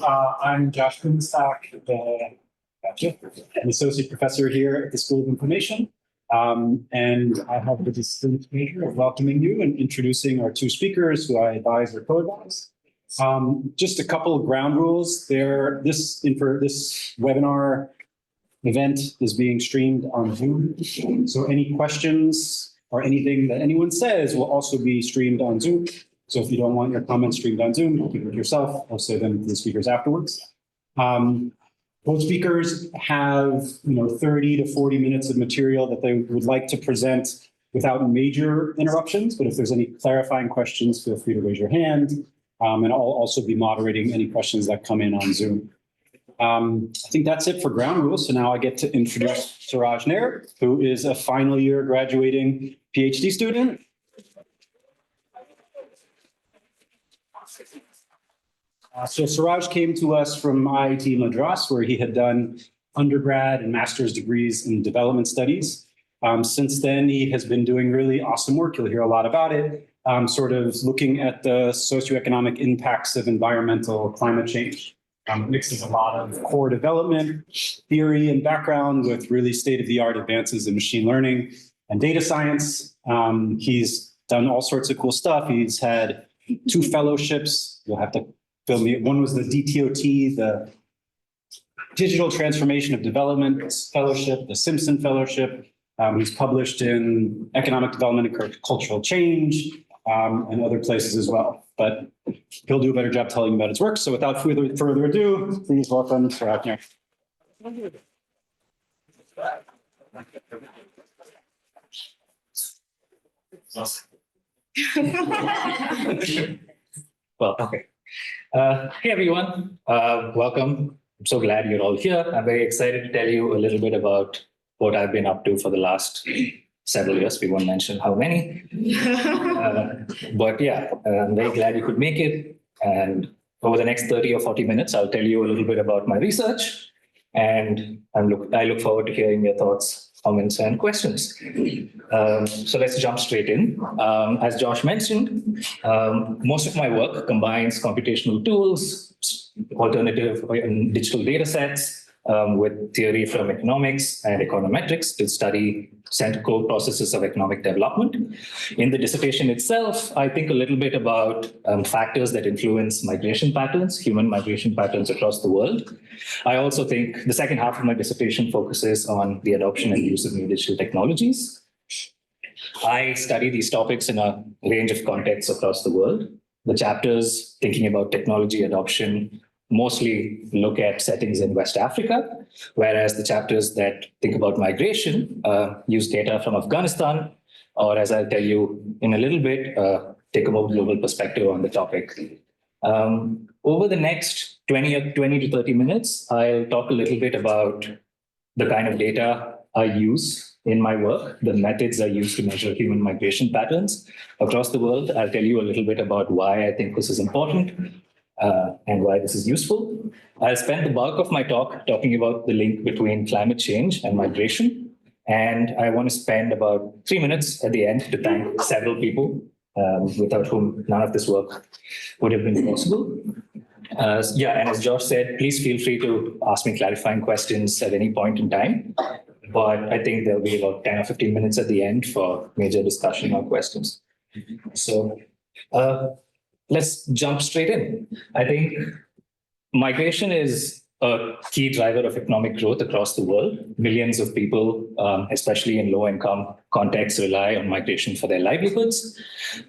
I'm Josh Blumenstock, I'm an associate professor here at the School of Information. And I have the distinct pleasure of welcoming you and introducing our two speakers who I advise or co-advise. Just a couple of ground rules. This webinar event is being streamed on Zoom. So any questions or anything that anyone says will also be streamed on Zoom. So if you don't want your comments streamed on Zoom, keep it yourself. I'll say them to the speakers afterwards. Both speakers have 30 to 40 minutes of material that they would like to present without major interruptions. But if there's any clarifying questions, feel free to raise your hand. And I'll also be moderating any questions that come in on Zoom. I think that's it for ground rules. So now I get to introduce Suraj Nair, who is a final year graduating PhD student. So Suraj came to us from IIT Madras, where he had done undergrad and master's degrees in development studies. Since then, he has been doing really awesome work. You'll hear a lot about it, sort of looking at the socioeconomic impacts of environmental climate change. Mixes a lot of core development theory and background with really state-of-the-art advances in machine learning and data science. He's done all sorts of cool stuff. He's had 2 fellowships. You'll have to fill me. One was the DTOT, the Digital Transformation of Development Fellowship, the Simpson Fellowship. He's published in Economic Development and Cultural Change and other places as well. But he'll do a better job telling you about his work. So without further ado, please welcome Suraj Nair. Well, okay. Hey, everyone. Welcome. I'm so glad you're all here. I'm very excited to tell you a little bit about what I've been up to for the last several years. We won't mention how many. But yeah, I'm very glad you could make it. And over the next 30 or 40 minutes, I'll tell you a little bit about my research. And I look forward to hearing your thoughts, comments, and questions. So let's jump straight in. As Josh mentioned, most of my work combines computational tools, alternative and digital data sets, with theory from economics and econometrics to study central processes of economic development. In the dissertation itself, I think a little bit about factors that influence migration patterns, human migration patterns across the world. I also think the second half of my dissertation focuses on the adoption and use of new digital technologies. I study these topics in a range of contexts across the world. The chapters thinking about technology adoption mostly look at settings in West Africa, whereas the chapters that think about migration use data from Afghanistan, or as I'll tell you in a little bit, take a more global perspective on the topic. Over the next 20 to 30 minutes, I'll talk a little bit about the kind of data I use in my work, the methods I use to measure human migration patterns across the world. I'll tell you a little bit about why I think this is important, and why this is useful. I'll spend the bulk of my talk talking about the link between climate change and migration. And I want to spend about 3 minutes at the end to thank several people without whom none of this work would have been possible. And as Josh said, please feel free to ask me clarifying questions at any point in time. But I think there'll be about 10 or 15 minutes at the end for major discussion or questions. So, let's jump straight in. I think migration is a key driver of economic growth across the world. Millions of people, especially in low-income contexts, rely on migration for their livelihoods.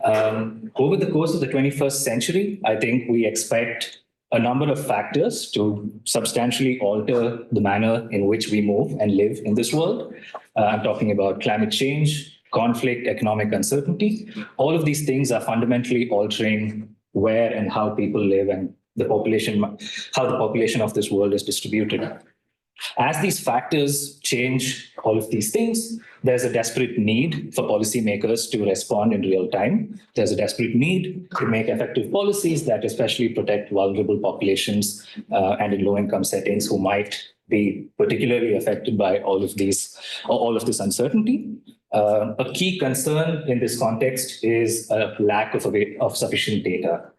Over the course of the 21st century, I think we expect a number of factors to substantially alter the manner in which we move and live in this world. I'm talking about climate change, conflict, economic uncertainty. All of these things are fundamentally altering where and how people live and how the population of this world is distributed. As these factors change all of these things, there's a desperate need for policymakers to respond in real time. There's a desperate need to make effective policies that especially protect vulnerable populations and in low-income settings who might be particularly affected by all of this uncertainty. A key concern in this context is a lack of sufficient data.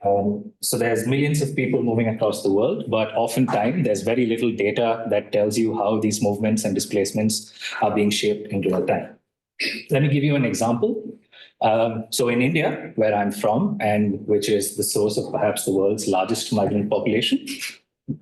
So there's millions of people moving across the world, but oftentimes there's very little data that tells you how these movements and displacements are being shaped in real time. Let me give you an example. So in India, where I'm from, and which is the source of perhaps the world's largest migrant population,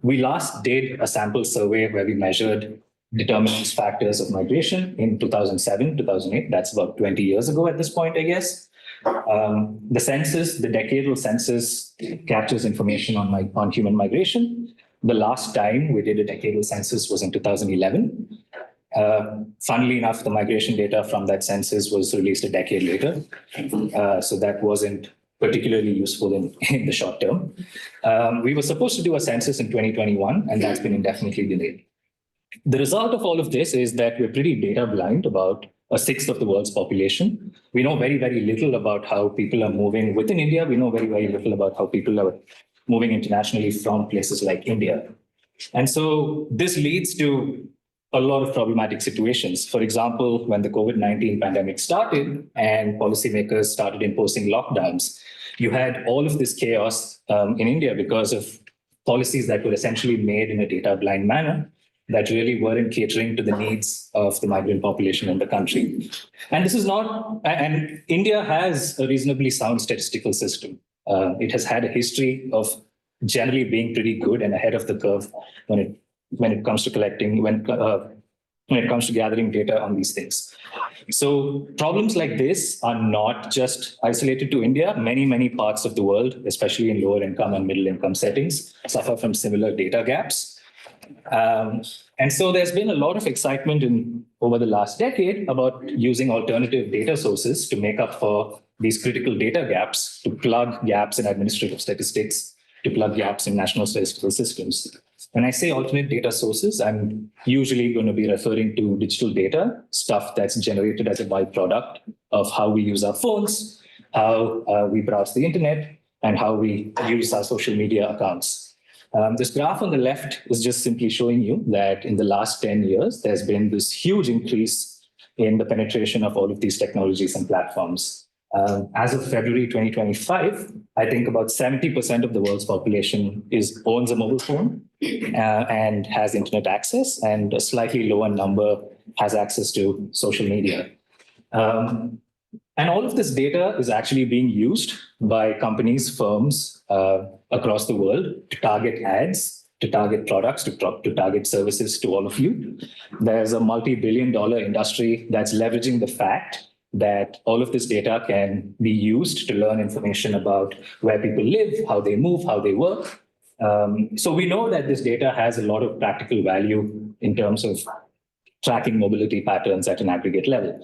we last did a sample survey where we measured determinants factors of migration in 2007, 2008. That's about 20 years ago at this point, I guess. The census, the decadal census, captures information on human migration. The last time we did a decadal census was in 2011. Funnily enough, the migration data from that census was released a decade later. So that wasn't particularly useful in the short term. We were supposed to do a census in 2021, and that's been indefinitely delayed. The result of all of this is that we're pretty data blind about a sixth of the world's population. We know very, very little about how people are moving within India. We know very, very little about how people are moving internationally from places like India. And so this leads to a lot of problematic situations. For example, when the COVID-19 pandemic started and policymakers started imposing lockdowns, you had all of this chaos in India because of policies that were essentially made in a data blind manner that really weren't catering to the needs of the migrant population in the country. And this is not, and India has a reasonably sound statistical system. It has had a history of generally being pretty good and ahead of the curve when it comes to collecting, when it comes to gathering data on these things. So problems like this are not just isolated to India. Many, many parts of the world, especially in lower income and middle income settings, suffer from similar data gaps. And so there's been a lot of excitement over the last decade about using alternative data sources to make up for these critical data gaps, to plug gaps in administrative statistics, to plug gaps in national statistical systems. When I say alternate data sources, I'm usually going to be referring to digital data, stuff that's generated as a byproduct of how we use our phones, how we browse the internet, and how we use our social media accounts. This graph on the left is just simply showing you that in the last 10 years, there's been this huge increase in the penetration of all of these technologies and platforms. As of February 2025, I think about 70% of the world's population owns a mobile phone and has internet access, and a slightly lower number has access to social media. And all of this data is actually being used by companies, firms across the world to target ads, to target products, to target services to all of you. There's a multi-billion-dollar industry that's leveraging the fact that all of this data can be used to learn information about where people live, how they move, how they work. So we know that this data has a lot of practical value in terms of tracking mobility patterns at an aggregate level.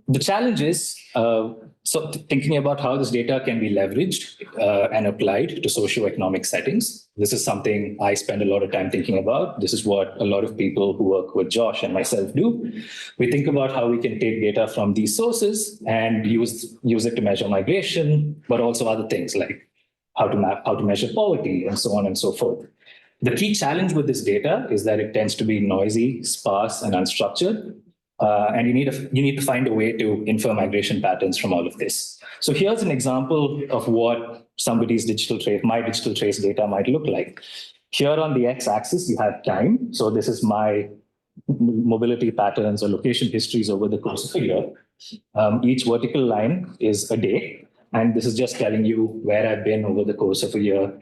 The challenge is, so thinking about how this data can be leveraged and applied to socioeconomic settings. This is something I spend a lot of time thinking about. This is what a lot of people who work with Josh and myself do. We think about how we can take data from these sources and use it to measure migration, but also other things like how to measure poverty and so on and so forth. The key challenge with this data is that it tends to be noisy, sparse, and unstructured. And you need to find a way to infer migration patterns from all of this. So here's an example of what somebody's my digital trace data might look like. Here on the x-axis, you have time. So this is my mobility patterns or location histories over the course of a year. Each vertical line is a day. And this is just telling you where I've been over the course of a year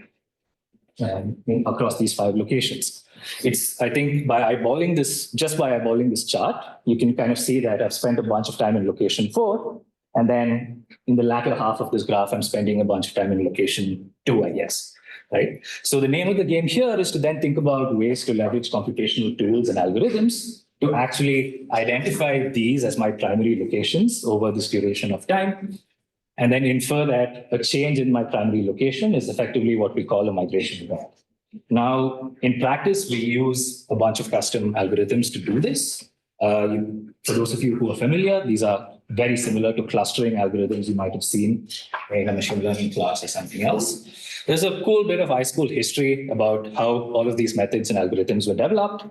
across these 5 locations. I think by eyeballing this chart, you can kind of see that I've spent a bunch of time in location 4. And then in the latter half of this graph, I'm spending a bunch of time in location 2, I guess. Right? So the name of the game here is to then think about ways to leverage computational tools and algorithms to actually identify these as my primary locations over this duration of time, and then infer that a change in my primary location is effectively what we call a migration event. Now, in practice, we use a bunch of custom algorithms to do this. For those of you who are familiar, these are very similar to clustering algorithms you might have seen in a machine learning class or something else. There's a cool bit of iSchool history about how all of these methods and algorithms were developed.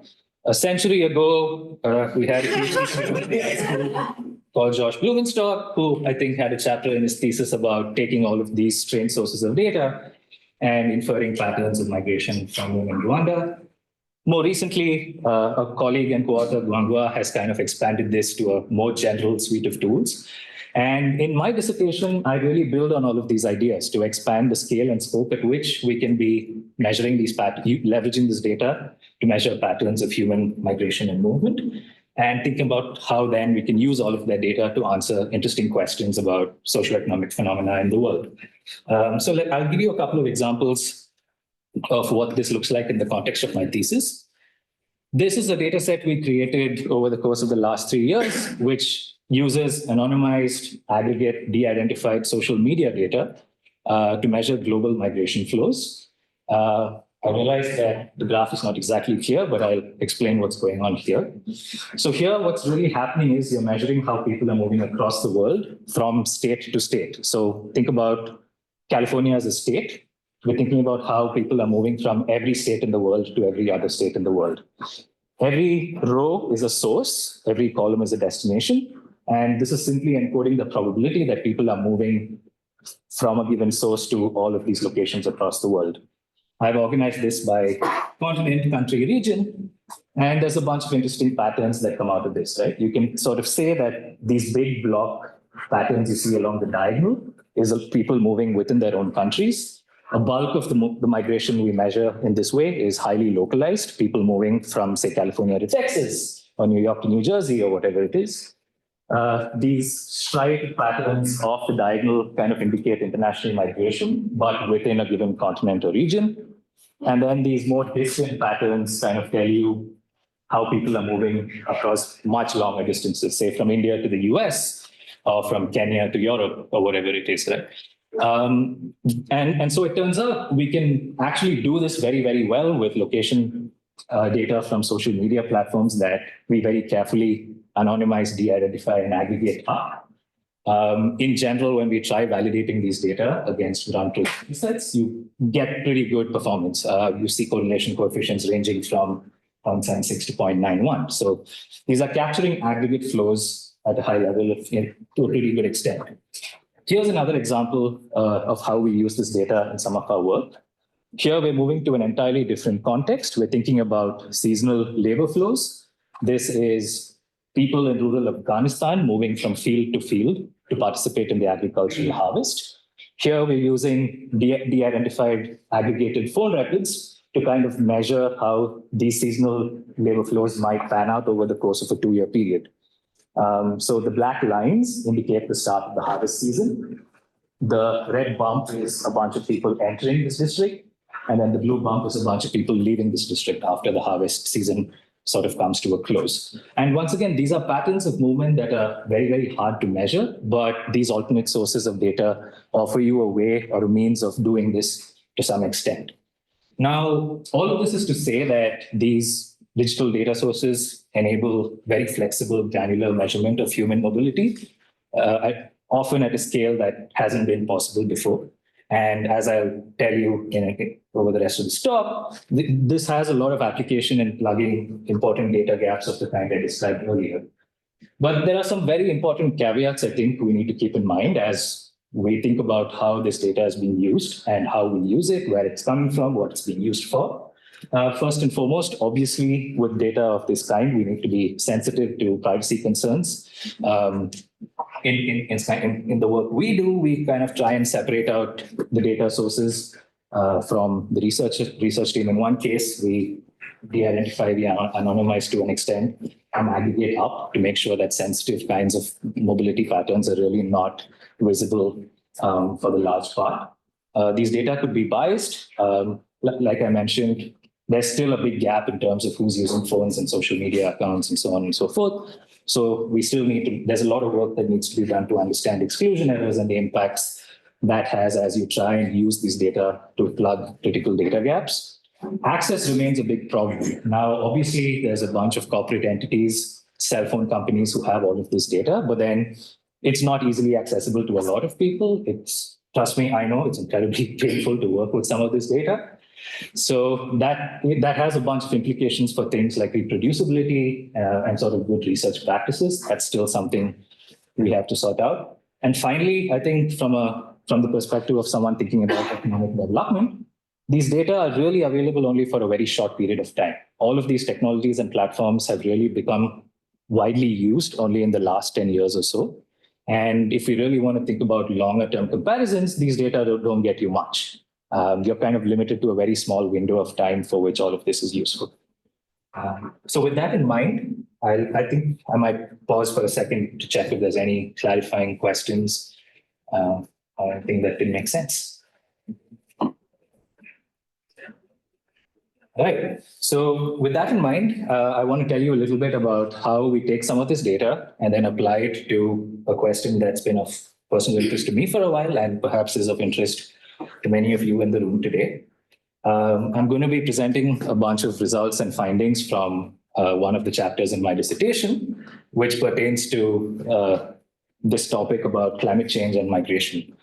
A century ago, we had a PhD student in high school called Josh Blumenstock, who I think had a chapter in his thesis about taking all of these trained sources of data and inferring patterns of migration from in Rwanda. More recently, a colleague and co-author, Guangwa, has kind of expanded this to a more general suite of tools. And in my dissertation, I really build on all of these ideas to expand the scale and scope at which we can be measuring these patterns, leveraging this data to measure patterns of human migration and movement, and thinking about how then we can use all of that data to answer interesting questions about socioeconomic phenomena in the world. I'll give you a couple of examples of what this looks like in the context of my thesis. This is a data set we created over the course of the last 3 years, which uses anonymized, aggregate, de-identified social media data to measure global migration flows. I realize that the graph is not exactly clear, but I'll explain what's going on here. So here, what's really happening is you're measuring how people are moving across the world from state to state. So think about California as a state. We're thinking about how people are moving from every state in the world to every other state in the world. Every row is a source, every column is a destination, and this is simply encoding the probability that people are moving from a given source to all of these locations across the world. I've organized this by continent, country, region, and there's a bunch of interesting patterns that come out of this, right? You can sort of say that these big block patterns you see along the diagonal is of people moving within their own countries. A bulk of the migration we measure in this way is highly localized, people moving from, say, California to Texas, or New York to New Jersey, or whatever it is. These striped patterns off the diagonal kind of indicate international migration, but within a given continent or region. And then these more distant patterns kind of tell you how people are moving across much longer distances, say from India to the US, or from Kenya to Europe, or whatever it is, right? And so it turns out we can actually do this very, very well with location data from social media platforms that we very carefully anonymize, de-identify, and aggregate up. In general, when we try validating these data against run truth sets, you get pretty good performance. You see correlation coefficients ranging from 0.76 to 0.91. So these are capturing aggregate flows at a high level to a pretty good extent. Here's another example of how we use this data in some of our work. Here, we're moving to an entirely different context. We're thinking about seasonal labor flows. This is people in rural Afghanistan moving from field to participate in the agricultural harvest. Here, we're using de-identified aggregated phone records to kind of measure how these seasonal labor flows might pan out over the course of a 2-year period. So the black lines indicate the start of the harvest season. The red bump is a bunch of people entering this district. And then the blue bump is a bunch of people leaving this district after the harvest season sort of comes to a close. And once again, these are patterns of movement that are very, very hard to measure, but these alternate sources of data offer you a way or a means of doing this to some extent. Now, all of this is to say that these digital data sources enable very flexible, granular measurement of human mobility, often at a scale that hasn't been possible before. And as I'll tell you over the rest of this talk, this has a lot of application in plugging important data gaps of the kind I described earlier. But there are some very important caveats I think we need to keep in mind as we think about how this data is being used and how we use it, where it's coming from, what it's being used for. First and foremost, obviously, with data of this kind, we need to be sensitive to privacy concerns. In the work we do, we kind of try and separate out the data sources from the research team. In one case, we de-identify, we anonymize to an extent, and aggregate up to make sure that sensitive kinds of mobility patterns are really not visible for the large part. These data could be biased. Like I mentioned, there's still a big gap in terms of who's using phones and social media accounts and so on and so forth. So we still need to, there's a lot of work that needs to be done to understand exclusion errors and the impacts that has as you try and use these data to plug critical data gaps. Access remains a big problem. Now, obviously, there's a bunch of corporate entities, cell phone companies who have all of this data, but then it's not easily accessible to a lot of people. Trust me, I know it's incredibly painful to work with some of this data. So that has a bunch of implications for things like reproducibility and sort of good research practices. That's still something we have to sort out. And finally, I think from the perspective of someone thinking about economic development, these data are really available only for a very short period of time. All of these technologies and platforms have really become widely used only in the last 10 years or so. And if we really want to think about longer term comparisons, these data don't get you much. You're kind of limited to a very small window of time for which all of this is useful. So with that in mind, I think I might pause for a second to check if there's any clarifying questions or anything that didn't make sense. All right. So with that in mind, I want to tell you a little bit about how we take some of this data and then apply it to a question that's been of personal interest to me for a while and perhaps is of interest to many of you in the room today. I'm going to be presenting a bunch of results and findings from one of the chapters in my dissertation, which pertains to this topic about climate change and migration.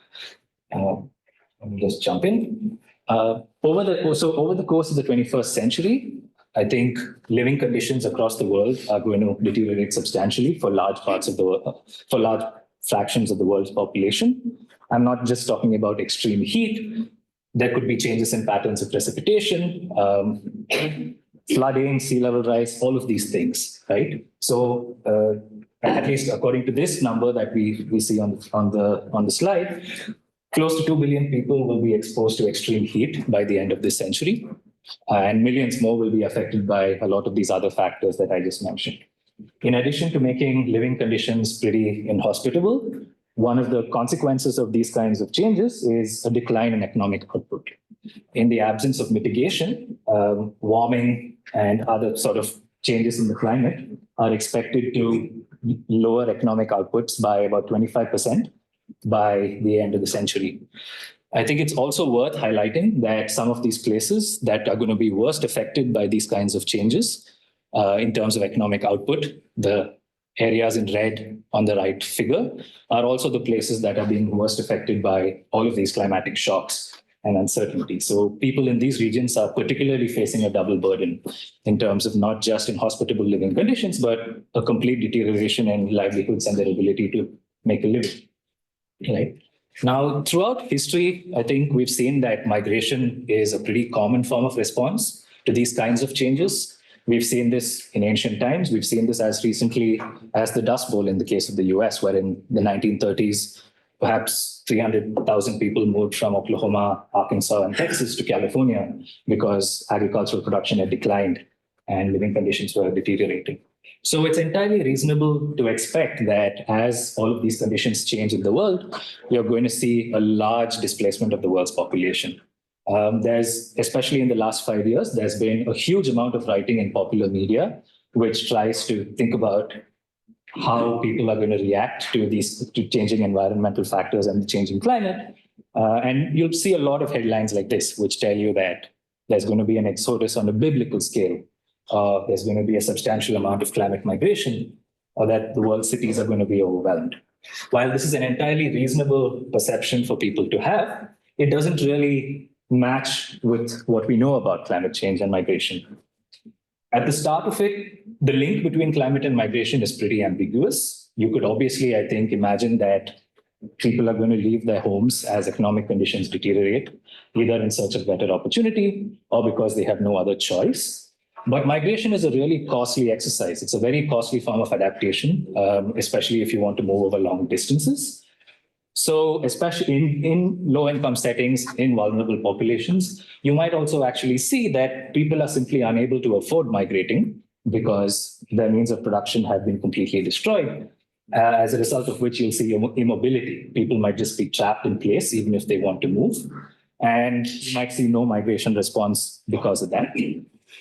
Let me just jump in. Over the course of the 21st century, I think living conditions across the world are going to deteriorate substantially for large parts of the world, for large fractions of the world's population. I'm not just talking about extreme heat. There could be changes in patterns of precipitation, flooding, sea level rise, all of these things, right? So at least according to this number that we see on the slide, close to 2 billion people will be exposed to extreme heat by the end of this century, and millions more will be affected by a lot of these other factors that I just mentioned. In addition to making living conditions pretty inhospitable, one of the consequences of these kinds of changes is a decline in economic output. In the absence of mitigation, warming and other sort of changes in the climate are expected to lower economic outputs by about 25% by the end of the century. I think it's also worth highlighting that some of these places that are going to be worst affected by these kinds of changes in terms of economic output, the areas in red on the right figure, are also the places that are being worst affected by all of these climatic shocks and uncertainty. So people in these regions are particularly facing a double burden in terms of not just inhospitable living conditions, but a complete deterioration in livelihoods and their ability to make a living. Right. Now, throughout history, I think we've seen that migration is a pretty common form of response to these kinds of changes. We've seen this in ancient times. We've seen this as recently as the Dust Bowl in the case of the US, where in the 1930s, perhaps 300,000 people moved from Oklahoma, Arkansas, and Texas to California because agricultural production had declined and living conditions were deteriorating. So it's entirely reasonable to expect that as all of these conditions change in the world, you're going to see a large displacement of the world's population. There's, especially in the last 5 years, there's been a huge amount of writing in popular media, which tries to think about how people are going to react to these changing environmental factors and the changing climate. And you'll see a lot of headlines like this, which tell you that there's going to be an exodus on a biblical scale. There's going to be a substantial amount of climate migration, or that the world's cities are going to be overwhelmed. While this is an entirely reasonable perception for people to have, it doesn't really match with what we know about climate change and migration. At the start of it, the link between climate and migration is pretty ambiguous. You could obviously, I think, imagine that people are going to leave their homes as economic conditions deteriorate, either in search of better opportunity or because they have no other choice. But migration is a really costly exercise. It's a very costly form of adaptation, especially if you want to move over long distances. So especially in low-income settings, in vulnerable populations, you might also actually see that people are simply unable to afford migrating because their means of production have been completely destroyed, as a result of which you'll see immobility. People might just be trapped in place even if they want to move. And you might see no migration response because of that.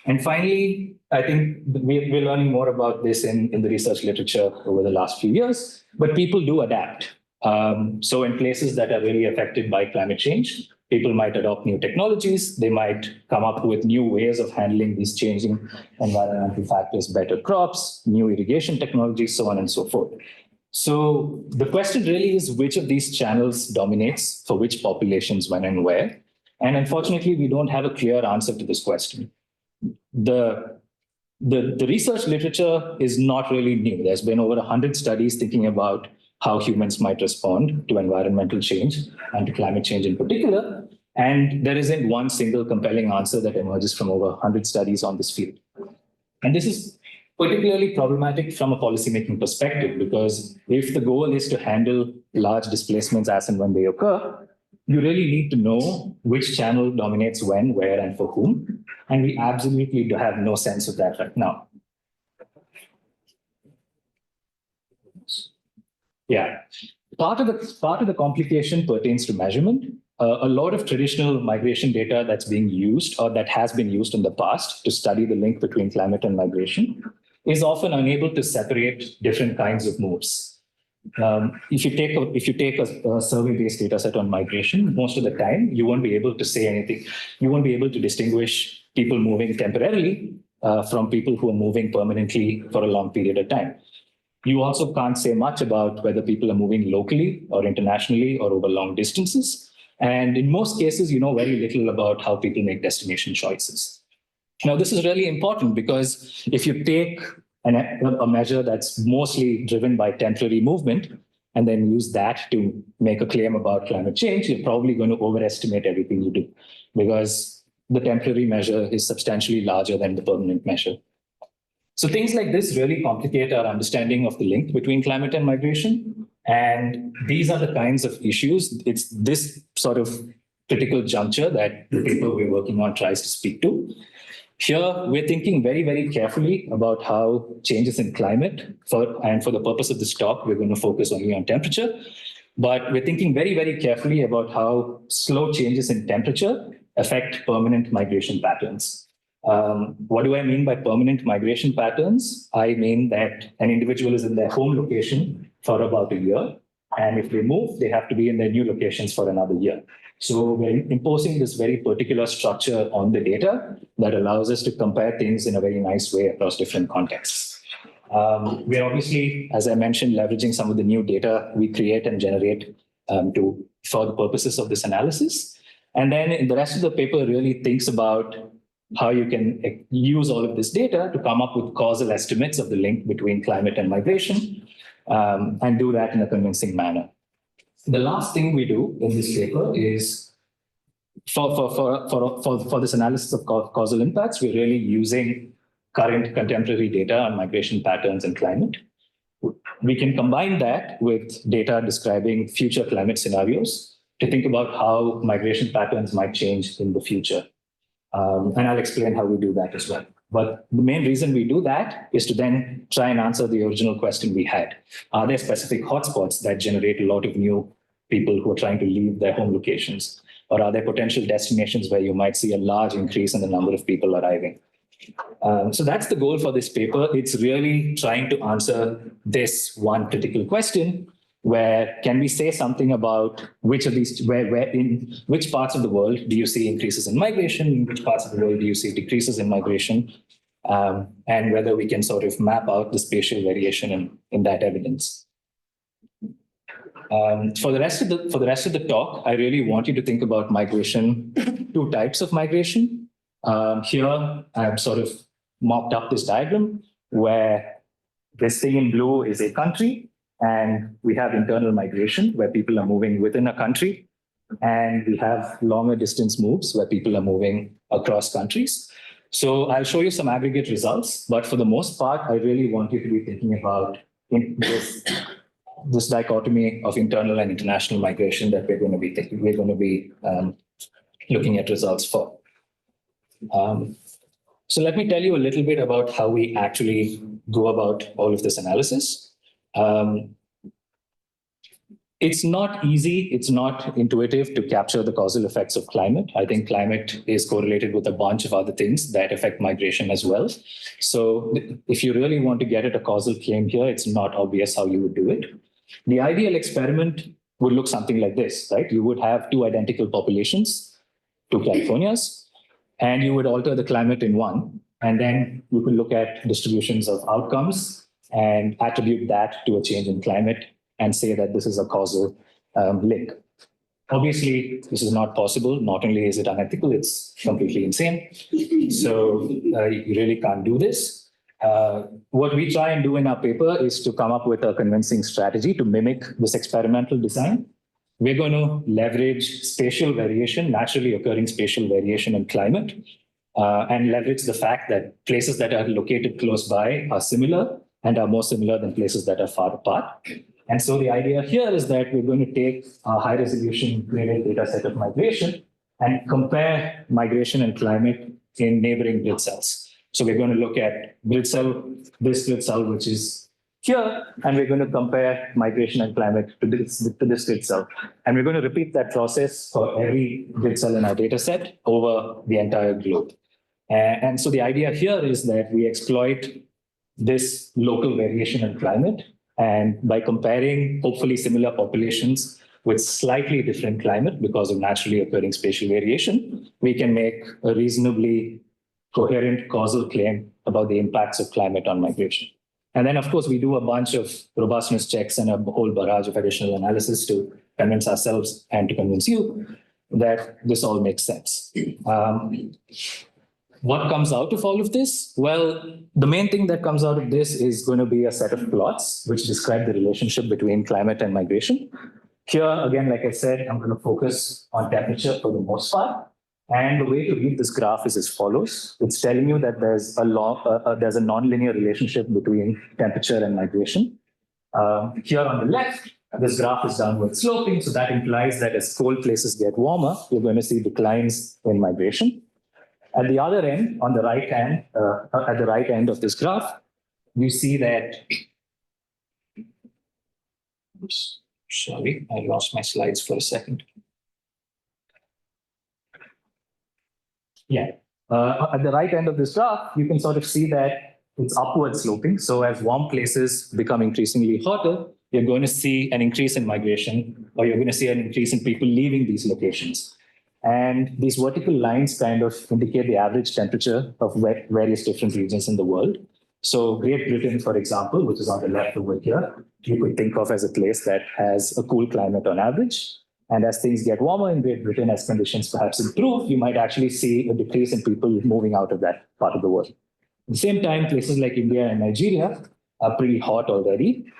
And finally, I think we're learning more about this in the research literature over the last few years, but people do adapt. So in places that are really affected by climate change, people might adopt new technologies. They might come up with new ways of handling these changing environmental factors, better crops, new irrigation technologies, so on and so forth. So the question really is which of these channels dominates for which populations, when and where. And unfortunately, we don't have a clear answer to this question. The research literature is not really new. There's been over 100 studies thinking about how humans might respond to environmental change and to climate change in particular. And there isn't one single compelling answer that emerges from over 100 studies on this field. And this is particularly problematic from a policymaking perspective, because if the goal is to handle large displacements as and when they occur, you really need to know which channel dominates when, where, and for whom. And we absolutely have no sense of that right now. Yeah. Part of the complication pertains to measurement. A lot of traditional migration data that's being used or that has been used in the past to study the link between climate and migration is often unable to separate different kinds of moves. If you take a survey-based data set on migration, most of the time you won't be able to say anything. You won't be able to distinguish people moving temporarily from people who are moving permanently for a long period of time. You also can't say much about whether people are moving locally or internationally or over long distances. And in most cases, you know very little about how people make destination choices. Now, this is really important because if you take a measure that's mostly driven by temporary movement and then use that to make a claim about climate change, you're probably going to overestimate everything you do, because the temporary measure is substantially larger than the permanent measure. So things like this really complicate our understanding of the link between climate and migration. And these are the kinds of issues. It's this sort of critical juncture that the paper we're working on tries to speak to. Here, we're thinking very, very carefully about how changes in climate, and for the purpose of this talk, we're going to focus only on temperature. But we're thinking very, very carefully about how slow changes in temperature affect permanent migration patterns. What do I mean by permanent migration patterns? I mean that an individual is in their home location for about a year, and if they move, they have to be in their new locations for another year. So we're imposing this very particular structure on the data that allows us to compare things in a very nice way across different contexts. We're obviously, as I mentioned, leveraging some of the new data we create and generate for the purposes of this analysis. And then the rest of the paper really thinks about how you can use all of this data to come up with causal estimates of the link between climate and migration, and do that in a convincing manner. The last thing we do in this paper is, for this analysis of causal impacts, we're really using current contemporary data on migration patterns and climate. We can combine that with data describing future climate scenarios to think about how migration patterns might change in the future. And I'll explain how we do that as well. But the main reason we do that is to then try and answer the original question we had. Are there specific hotspots that generate a lot of new people who are trying to leave their home locations? Or are there potential destinations where you might see a large increase in the number of people arriving? So that's the goal for this paper. It's really trying to answer this one critical question, where can we say something about which of these, where in which parts of the world do you see increases in migration, in which parts of the world do you see decreases in migration, and whether we can sort of map out the spatial variation in that evidence. For the rest of the talk, I really want you to think about migration, two types of migration. Here, I've sort of mocked up this diagram where this thing in blue is a country, and we have internal migration where people are moving within a country, and we have longer distance moves where people are moving across countries. So I'll show you some aggregate results, but for the most part, I really want you to be thinking about this dichotomy of internal and international migration that we're going to be looking at results for. So let me tell you a little bit about how we actually go about all of this analysis. It's not easy, it's not intuitive to capture the causal effects of climate. I think climate is correlated with a bunch of other things that affect migration as well. So if you really want to get at a causal claim here, it's not obvious how you would do it. The ideal experiment would look something like this, right? You would have two identical populations, two Californias, and you would alter the climate in one. And then you could look at distributions of outcomes and attribute that to a change in climate and say that this is a causal link. Obviously, this is not possible. Not only is it unethical, it's completely insane. So you really can't do this. What we try and do in our paper is to come up with a convincing strategy to mimic this experimental design. We're going to leverage spatial variation, naturally occurring spatial variation in climate, and leverage the fact that places that are located close by are similar and are more similar than places that are far apart. And so the idea here is that we're going to take a high resolution graded data set of migration and compare migration and climate in neighboring grid cells. So we're going to look at this grid cell, which is here, and we're going to compare migration and climate to this grid cell. And we're going to repeat that process for every grid cell in our data set over the entire globe. And so the idea here is that we exploit this local variation in climate, and by comparing hopefully similar populations with slightly different climate because of naturally occurring spatial variation, we can make a reasonably coherent causal claim about the impacts of climate on migration. And then, of course, we do a bunch of robustness checks and a whole barrage of additional analysis to convince ourselves and to convince you that this all makes sense. What comes out of all of this? Well, the main thing that comes out of this is going to be a set of plots which describe the relationship between climate and migration. Here, again, like I said, I'm going to focus on temperature for the most part. And the way to read this graph is as follows. It's telling you that there's a nonlinear relationship between temperature and migration. Here on the left, this graph is downward sloping. So that implies that as cold places get warmer, you're going to see declines in migration. At the other end, on the right hand, at the right end of this graph, you see that. Oops, sorry, I lost my slides for a second. Yeah, at the right end of this graph, you can sort of see that it's upward sloping. So as warm places become increasingly hotter, you're going to see an increase in migration, or you're going to see an increase in people leaving these locations. And these vertical lines kind of indicate the average temperature of various different regions in the world. So Great Britain, for example, which is on the left over here, you could think of as a place that has a cool climate on average. And as things get warmer in Great Britain, as conditions perhaps improve, you might actually see a decrease in people moving out of that part of the world. At the same time, places like India and Nigeria are pretty hot already,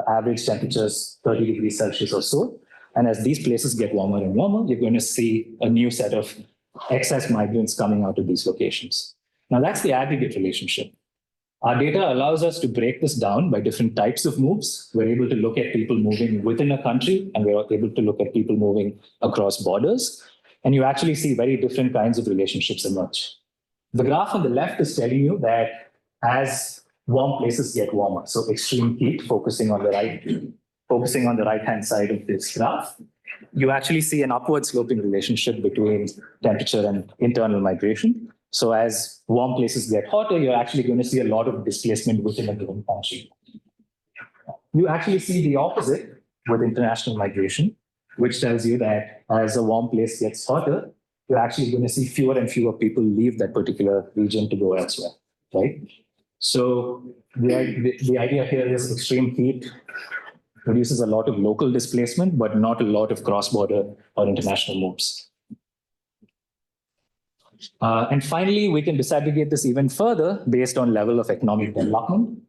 average temperatures 30 degrees Celsius or so. And as these places get warmer and warmer, you're going to see a new set of excess migrants coming out of these locations. Now, that's the aggregate relationship. Our data allows us to break this down by different types of moves. We're able to look at people moving within a country, and we're able to look at people moving across borders. And you actually see very different kinds of relationships emerge. The graph on the left is telling you that as warm places get warmer, so extreme heat, focusing on the right-hand side of this graph, you actually see an upward sloping relationship between temperature and internal migration. So as warm places get hotter, you're actually going to see a lot of displacement within a given country. You actually see the opposite with international migration, which tells you that as a warm place gets hotter, you're actually going to see fewer and fewer people leave that particular region to go elsewhere, right? So the idea here is extreme heat produces a lot of local displacement, but not a lot of cross-border or international moves. And finally, we can disaggregate this even further based on level of economic development.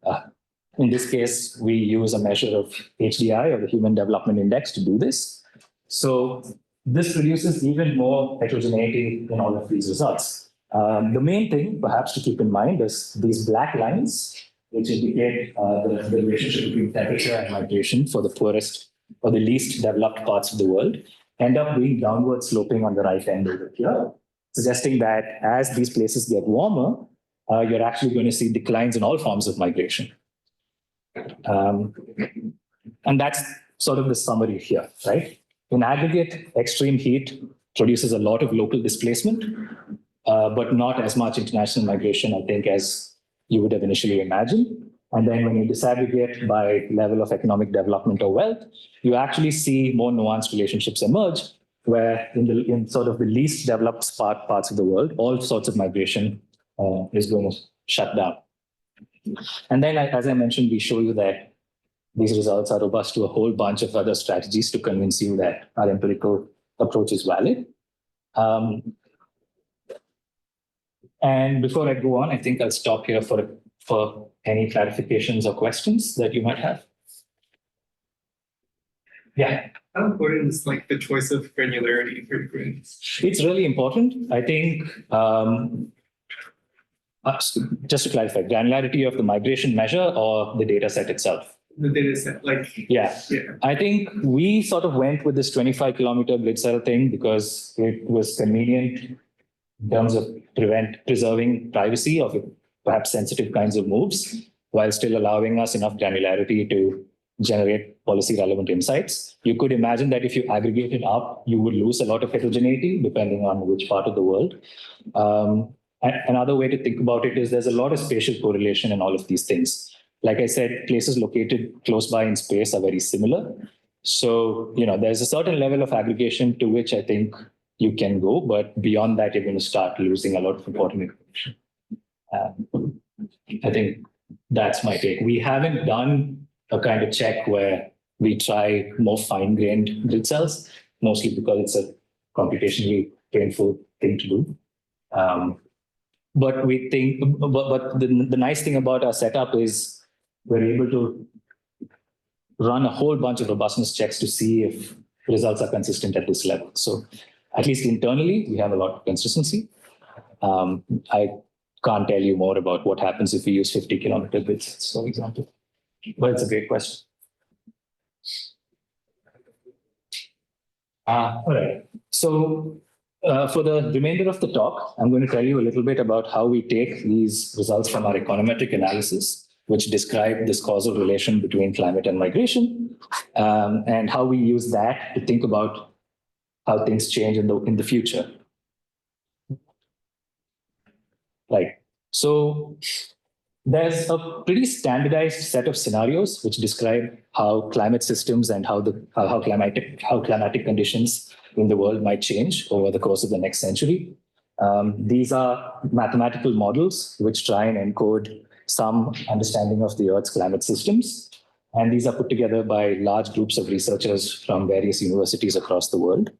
In this case, we use a measure of HDI, or the Human Development Index, to do this. So this produces even more heterogeneity in all of these results. The main thing, perhaps, to keep in mind is these black lines, which indicate the relationship between temperature and migration for the poorest or the least developed parts of the world, end up being downward sloping on the right end over here, suggesting that as these places get warmer, you're actually going to see declines in all forms of migration. And that's sort of the summary here, right? In aggregate, extreme heat produces a lot of local displacement, but not as much international migration, I think, as you would have initially imagined. And then when you disaggregate by level of economic development or wealth, you actually see more nuanced relationships emerge, where in sort of the least developed parts of the world, all sorts of migration is going to shut down. And then, as I mentioned, we show you that these results are robust to a whole bunch of other strategies to convince you that our empirical approach is valid. And before I go on, I think I'll stop here for for any clarifications or questions that you might have. Yeah. How important is like the choice of granularity for grids? It's really important. I think, just to clarify, granularity of the migration measure or the data set itself? The data set, Yeah. I think we sort of went with this 25-kilometer grid cell thing because it was convenient in terms of preserving privacy of perhaps sensitive kinds of moves, while still allowing us enough granularity to generate policy relevant insights. You could imagine that if you aggregate it up, you would lose a lot of heterogeneity depending on which part of the world. Another way to think about it is there's a lot of spatial correlation in all of these things. Like I said, places located close by in space are very similar. So, there's a certain level of aggregation to which I think you can go, but beyond that, you're going to start losing a lot of important information. I think that's my take. We haven't done a kind of check where we try more fine-grained grid cells, mostly because it's a computationally painful thing to do. But we think, but the nice thing about our setup is we're able to run a whole bunch of robustness checks to see if results are consistent at this level. So at least internally, we have a lot of consistency. I can't tell you more about what happens if we use 50-kilometer grids, for example. But it's a great question. All right. So for the remainder of the talk, I'm going to tell you a little bit about how we take these results from our econometric analysis, which describe this causal relation between climate and migration, and how we use that to think about how things change in the future. Right. So there's a pretty standardized set of scenarios which describe how climate systems and how climatic conditions in the world might change over the course of the next century. These are mathematical models which try and encode some understanding of the Earth's climate systems. And these are put together by large groups of researchers from various universities across the world.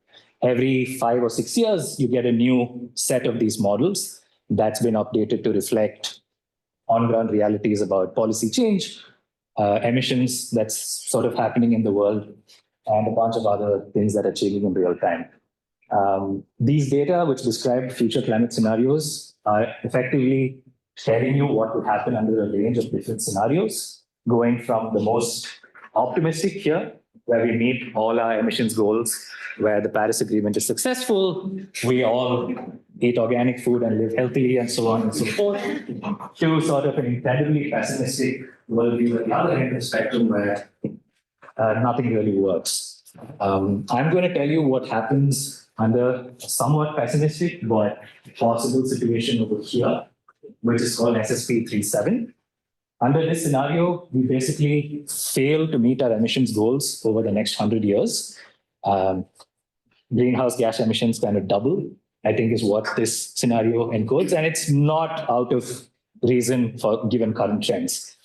Every 5 or 6 years, you get a new set of these models that's been updated to reflect on-ground realities about policy change, emissions that's sort of happening in the world, and a bunch of other things that are changing in real time. These data, which describe future climate scenarios, are effectively telling you what would happen under a range of different scenarios, going from the most optimistic here, where we meet all our emissions goals, where the Paris Agreement is successful, we all eat organic food and live healthily, and so on and so forth, to sort of an incredibly pessimistic worldview at the other end of the spectrum where nothing really works. I'm going to tell you what happens under a somewhat pessimistic but possible situation over here, which is called SSP 37. Under this scenario, we basically fail to meet our emissions goals over the next 100 years. Greenhouse gas emissions kind of double, I think, is what this scenario encodes, and it's not out of reason for given current trends.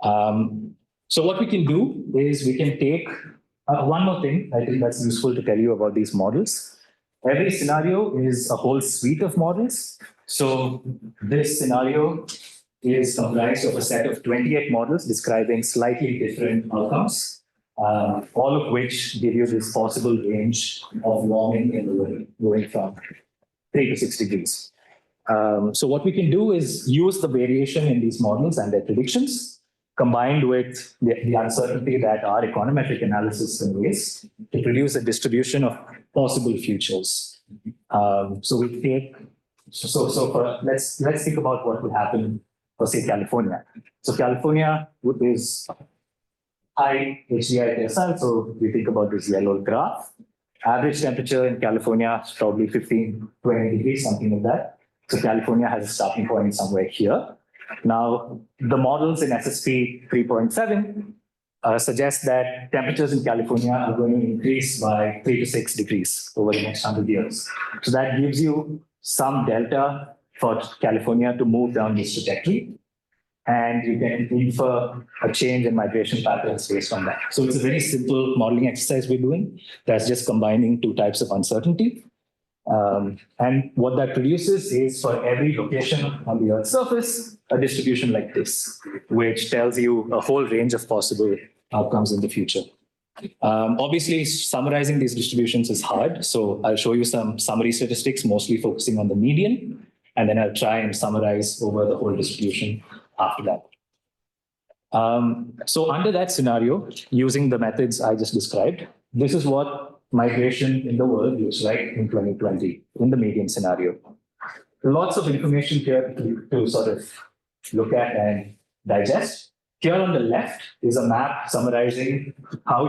So what we can do is we can take one more thing I think that's useful to tell you about these models. Every scenario is a whole suite of models. So this scenario is comprised of a set of 28 models describing slightly different outcomes, all of which give you this possible range of warming in the world, going from 3 to 6 degrees. So what we can do is use the variation in these models and their predictions, combined with the uncertainty that our econometric analysis conveys, to produce a distribution of possible futures. So we take, let's think about what would happen for, say, California. So California is high HDI TSI, so we think about this yellow graph. Average temperature in California is probably 15, 20 degrees, something like that. So California has a starting point somewhere here. Now, the models in SSP 3.7 suggest that temperatures in California are going to increase by 3 to 6 degrees over the next 100 years. So that gives you some delta for California to move down this trajectory. And you can infer a change in migration patterns based on that. So it's a very simple modeling exercise we're doing that's just combining two types of uncertainty. And what that produces is for every location on the Earth's surface, a distribution like this, which tells you a whole range of possible outcomes in the future. Obviously, summarizing these distributions is hard. So I'll show you some summary statistics, mostly focusing on the median, and then I'll try and summarize over the whole distribution after that. So under that scenario, using the methods I just described, this is what migration in the world looks like in 2020 in the median scenario. Lots of information here to sort of look at and digest. Here on the left is a map summarizing how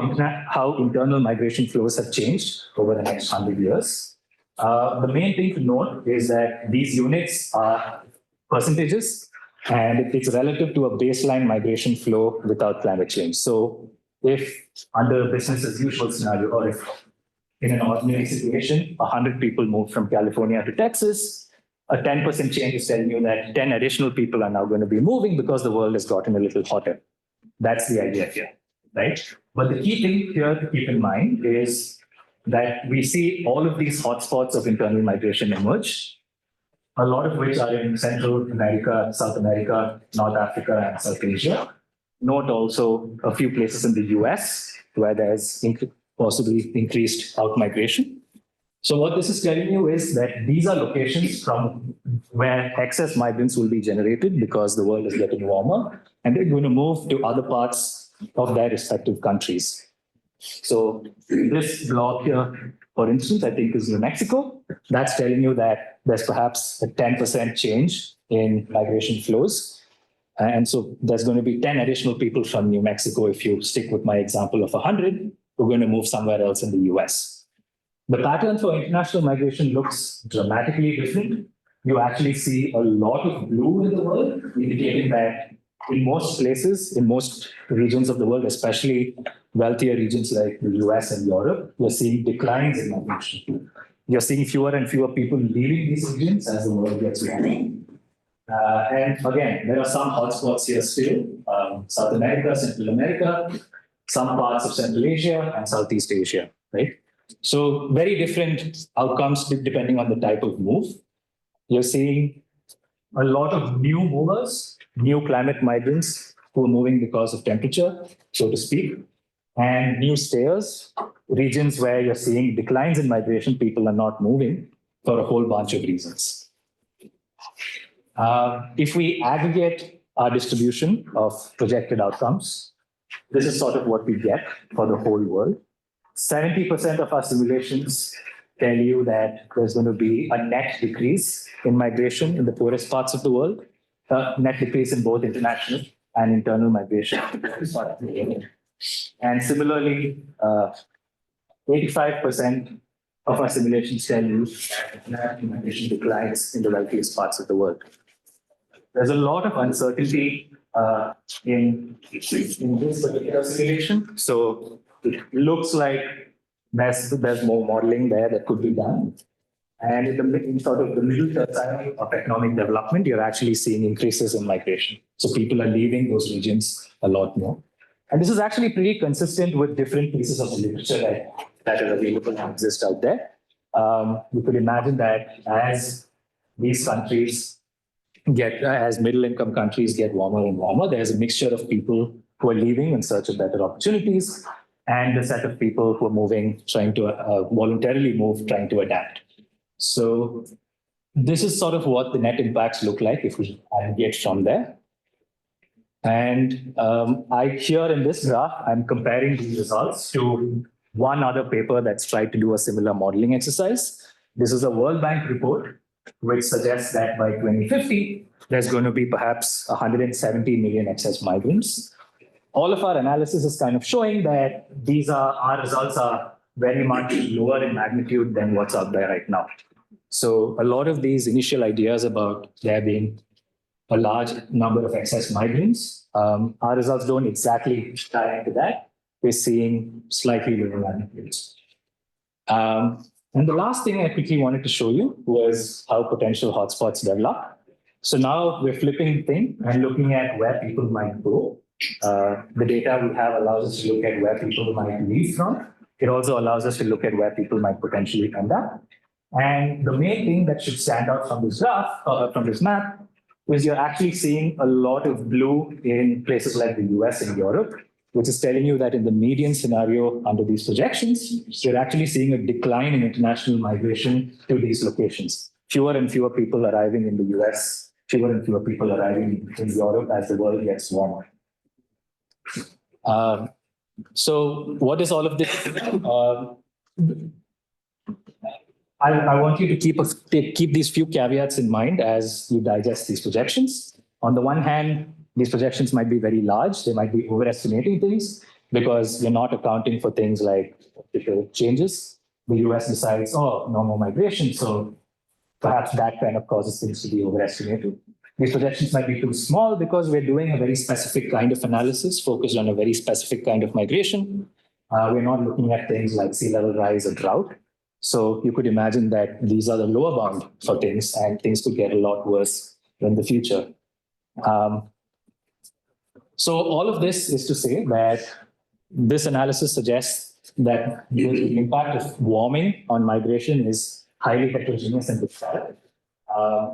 internal migration flows have changed over the next 100 years. The main thing to note is that these units are percentages, and it's relative to a baseline migration flow without climate change. So if under a business as usual scenario, or if in an ordinary situation, 100 people move from California to Texas, a 10% change is telling you that 10 additional people are now going to be moving because the world has gotten a little hotter. That's the idea here, right? But the key thing here to keep in mind is that we see all of these hotspots of internal migration emerge, a lot of which are in Central America, South America, North Africa, and South Asia. Note also a few places in the US where there's possibly increased outmigration. So what this is telling you is that these are locations from where excess migrants will be generated because the world is getting warmer, and they're going to move to other parts of their respective countries. So this block here, for instance, I think is New Mexico. That's telling you that there's perhaps a 10% change in migration flows. And so there's going to be 10 additional people from New Mexico. If you stick with my example of 100, we're going to move somewhere else in the US. The pattern for international migration looks dramatically different. You actually see a lot of blue in the world, indicating that in most places, in most regions of the world, especially wealthier regions like the US and Europe, you're seeing declines in migration. You're seeing fewer and fewer people leaving these regions as the world gets warmer. And again, there are some hotspots here still, South America, Central America, some parts of Central Asia and Southeast Asia, right? So very different outcomes depending on the type of move. You're seeing a lot of new movers, new climate migrants who are moving because of temperature, so to speak, and new stayers, regions where you're seeing declines in migration, people are not moving for a whole bunch of reasons. If we aggregate our distribution of projected outcomes, this is sort of what we get for the whole world. 70% of our simulations tell you that there's going to be a net decrease in migration in the poorest parts of the world, net decrease in both international and internal migration. And similarly, 85% of our simulations tell you that international migration declines in the wealthiest parts of the world. There's a lot of uncertainty in this particular simulation. So it looks like there's more modeling there that could be done. And in sort of the middle tertile of economic development, you're actually seeing increases in migration. So people are leaving those regions a lot more. And this is actually pretty consistent with different pieces of literature that are available and exist out there. You could imagine that as these countries as middle income countries get warmer and warmer, there's a mixture of people who are leaving in search of better opportunities and a set of people who are moving, trying to voluntarily move, trying to adapt. So this is sort of what the net impacts look like if we aggregate from there. And here in this graph, I'm comparing these results to one other paper that's tried to do a similar modeling exercise. This is a World Bank report, which suggests that by 2050, there's going to be perhaps 170 million excess migrants. All of our analysis is kind of showing that our results are very much lower in magnitude than what's out there right now. So a lot of these initial ideas about there being a large number of excess migrants, our results don't exactly tie into that. We're seeing slightly lower magnitudes. And the last thing I quickly wanted to show you was how potential hotspots develop. So now we're flipping the thing and looking at where people might go. The data we have allows us to look at where people might leave from. It also allows us to look at where people might potentially end up. And the main thing that should stand out from this graph, from this map, is you're actually seeing a lot of blue in places like the US and Europe, which is telling you that in the median scenario under these projections, you're actually seeing a decline in international migration to these locations. Fewer and fewer people arriving in the US, fewer and fewer people arriving in Europe as the world gets warmer. So what is all of this? I want you to keep these few caveats in mind as you digest these projections. On the one hand, these projections might be very large. They might be overestimating things because you're not accounting for things like political changes. The US decides, oh, no more migration. So perhaps that kind of causes things to be overestimated. These projections might be too small because we're doing a very specific kind of analysis focused on a very specific kind of migration. We're not looking at things like sea level rise or drought. So you could imagine that these are the lower bound for things and things could get a lot worse in the future. So all of this is to say that this analysis suggests that the impact of warming on migration is highly heterogeneous and disparate.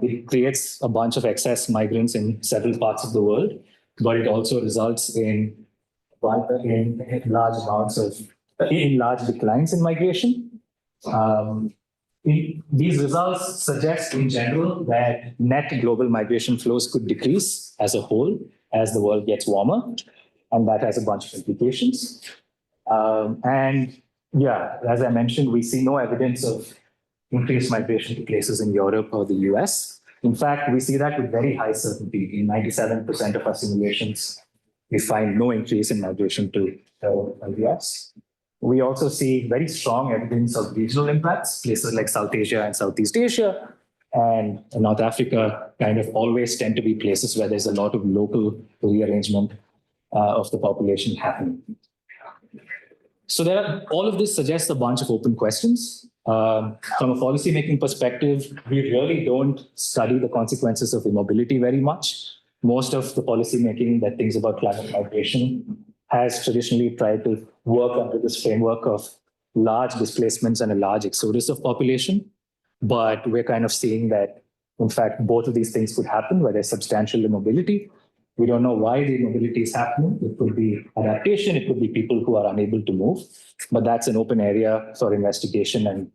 It creates a bunch of excess migrants in several parts of the world, but it also results in large declines in migration. These results suggest in general that net global migration flows could decrease as a whole as the world gets warmer, and that has a bunch of implications. And yeah, as I mentioned, we see no evidence of increased migration to places in Europe or the US. In fact, we see that with very high certainty. In 97% of our simulations, we find no increase in migration to the US. We also see very strong evidence of regional impacts. Places like South Asia and Southeast Asia and North Africa kind of always tend to be places where there's a lot of local rearrangement of the population happening. So all of this suggests a bunch of open questions. From a policymaking perspective, we really don't study the consequences of immobility very much. Most of the policymaking that thinks about climate migration has traditionally tried to work under this framework of large displacements and a large exodus of population. But we're kind of seeing that, in fact, both of these things could happen where there's substantial immobility. We don't know why the immobility is happening. It could be adaptation. It could be people who are unable to move. But that's an open area for investigation. And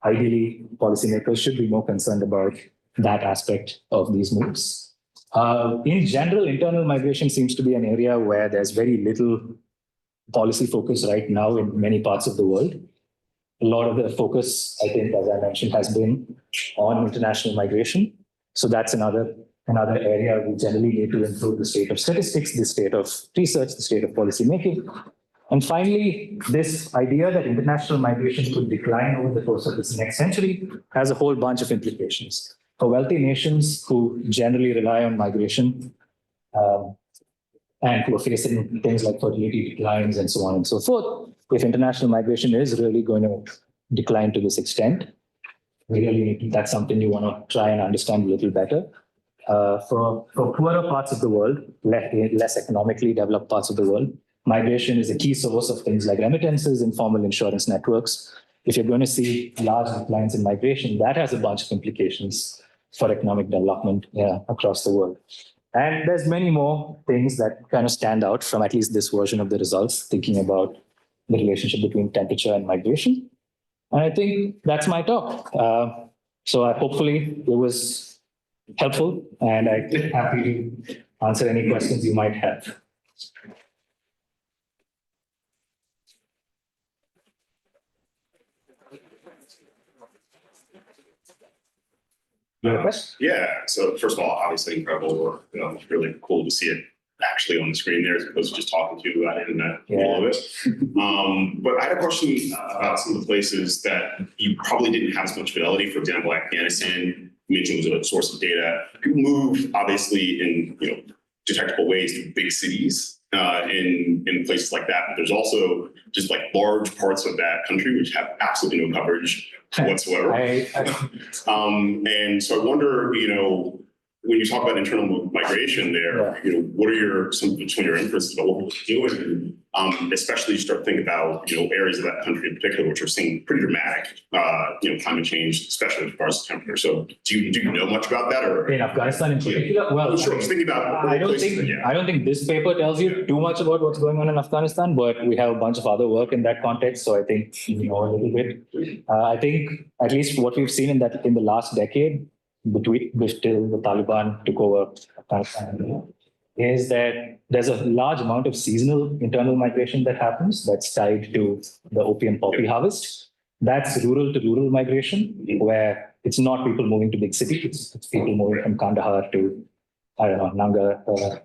ideally, policymakers should be more concerned about that aspect of these moves. In general, internal migration seems to be an area where there's very little policy focus right now in many parts of the world. A lot of the focus, I think, as I mentioned, has been on international migration. So that's another area we generally need to improve the state of statistics, the state of research, the state of policy making. And finally, this idea that international migration could decline over the course of this next century has a whole bunch of implications. For wealthy nations who generally rely on migration and who are facing things like fertility declines and so on and so forth, if international migration is really going to decline to this extent, that's something you want to try and understand a little better. For poorer parts of the world, less economically developed parts of the world, migration is a key source of things like remittances, informal insurance networks. If you're going to see large declines in migration, that has a bunch of implications for economic development across the world. And there's many more things that kind of stand out from at least this version of the results, thinking about the relationship between temperature and migration. And I think that's my talk. So hopefully it was helpful, and I'm happy to answer any questions you might have. Yeah. So first of all, obviously incredible work. It's really cool to see it actually on the screen there as opposed to just talking to you about internet a little bit. But I had a question about some of the places that you probably didn't have as much fidelity. For example, Afghanistan, you mentioned was a source of data. People move obviously in detectable ways to big cities in places like that. But there's also just like large parts of that country which have absolutely no coverage whatsoever. And so I wonder, when you talk about internal migration there, what are some of your inferences about what we're doing? Especially you start thinking about, areas of that country in particular, which are seeing pretty dramatic, climate change, especially as far as temperature. So do you know much about that, or in Afghanistan in particular? Well, sure. I was thinking about I don't think this paper tells you too much about what's going on in Afghanistan, but we have a bunch of other work in that context. So I think we know a little bit. I think at least what we've seen in the last decade, till the Taliban took over Afghanistan, is that there's a large amount of seasonal internal migration that happens that's tied to the opium poppy harvest. That's rural to rural migration, where it's not people moving to big cities, it's people moving from Kandahar to, I don't know, Nanga,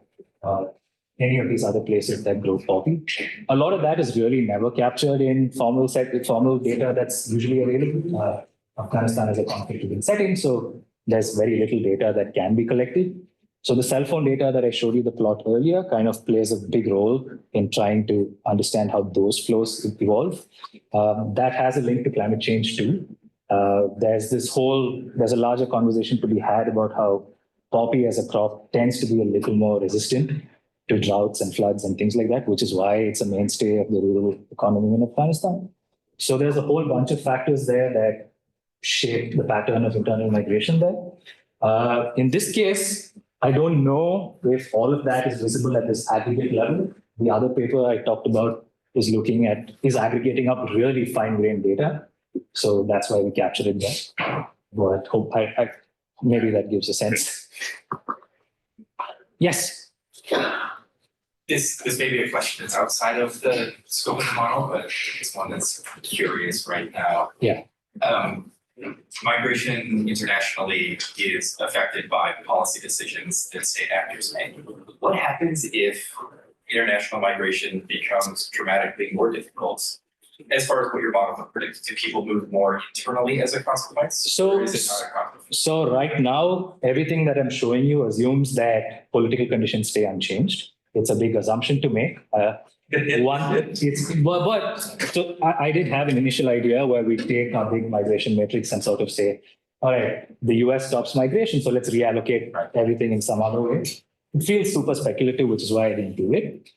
any of these other places that grow poppy. A lot of that is really never captured in formal data that's usually available. Afghanistan is a conflict-ridden setting, so there's very little data that can be collected. So the cell phone data that I showed you the plot earlier kind of plays a big role in trying to understand how those flows evolve. That has a link to climate change too. There's a larger conversation to be had about how poppy as a crop tends to be a little more resistant to droughts and floods and things like that, which is why it's a mainstay of the rural economy in Afghanistan. So there's a whole bunch of factors there that shape the pattern of internal migration there. In this case, I don't know if all of that is visible at this aggregate level. The other paper I talked about is aggregating up really fine-grained data. So that's why we captured it there. But maybe that gives a sense. Yes. This may be a question that's outside of the scope of the model, but it's one that's curious right now. Yeah. Migration internationally is affected by policy decisions that state actors make. What happens if international migration becomes dramatically more difficult? As far as what your model would predict, do people move more internally as a consequence? Or is it not a consequence? So right now, everything that I'm showing you assumes that political conditions stay unchanged. It's a big assumption to make. So I did have an initial idea where we take our big migration matrix and sort of say, all right, the US stops migration, so let's reallocate everything in some other way. It feels super speculative, which is why I didn't do it.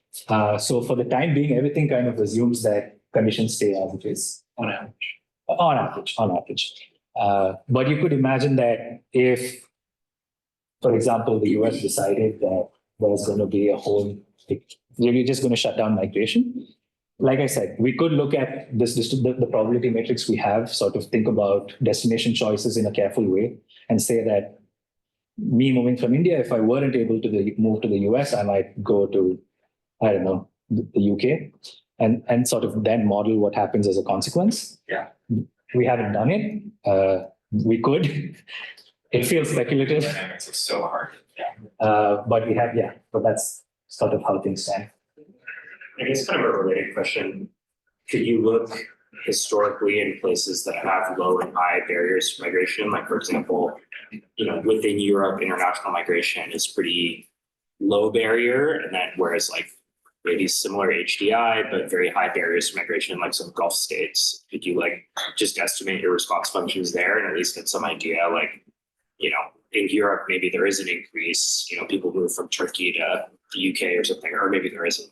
So for the time being, everything kind of assumes that conditions stay as it is. On average. On average. But you could imagine that if, for example, the US decided that there's going to be we're just going to shut down migration. Like I said, we could look at the probability matrix we have, sort of think about destination choices in a careful way and say that me moving from India, if I weren't able to move to the US, I might go to, I don't know, the UK and sort of then model what happens as a consequence. Yeah. We haven't done it. We could. It feels speculative. Dynamics are so hard. Yeah. But that's sort of how things stand. I guess kind of a related question. Could you look historically in places that have low and high barriers to migration? Like, for example, within Europe, international migration is pretty low barrier. And then whereas like maybe similar HDI, but very high barriers to migration, like some Gulf states, could you just estimate your response functions there and at least get some idea, in Europe, maybe there is an increase, people move from Turkey to the UK or something, or maybe there isn't.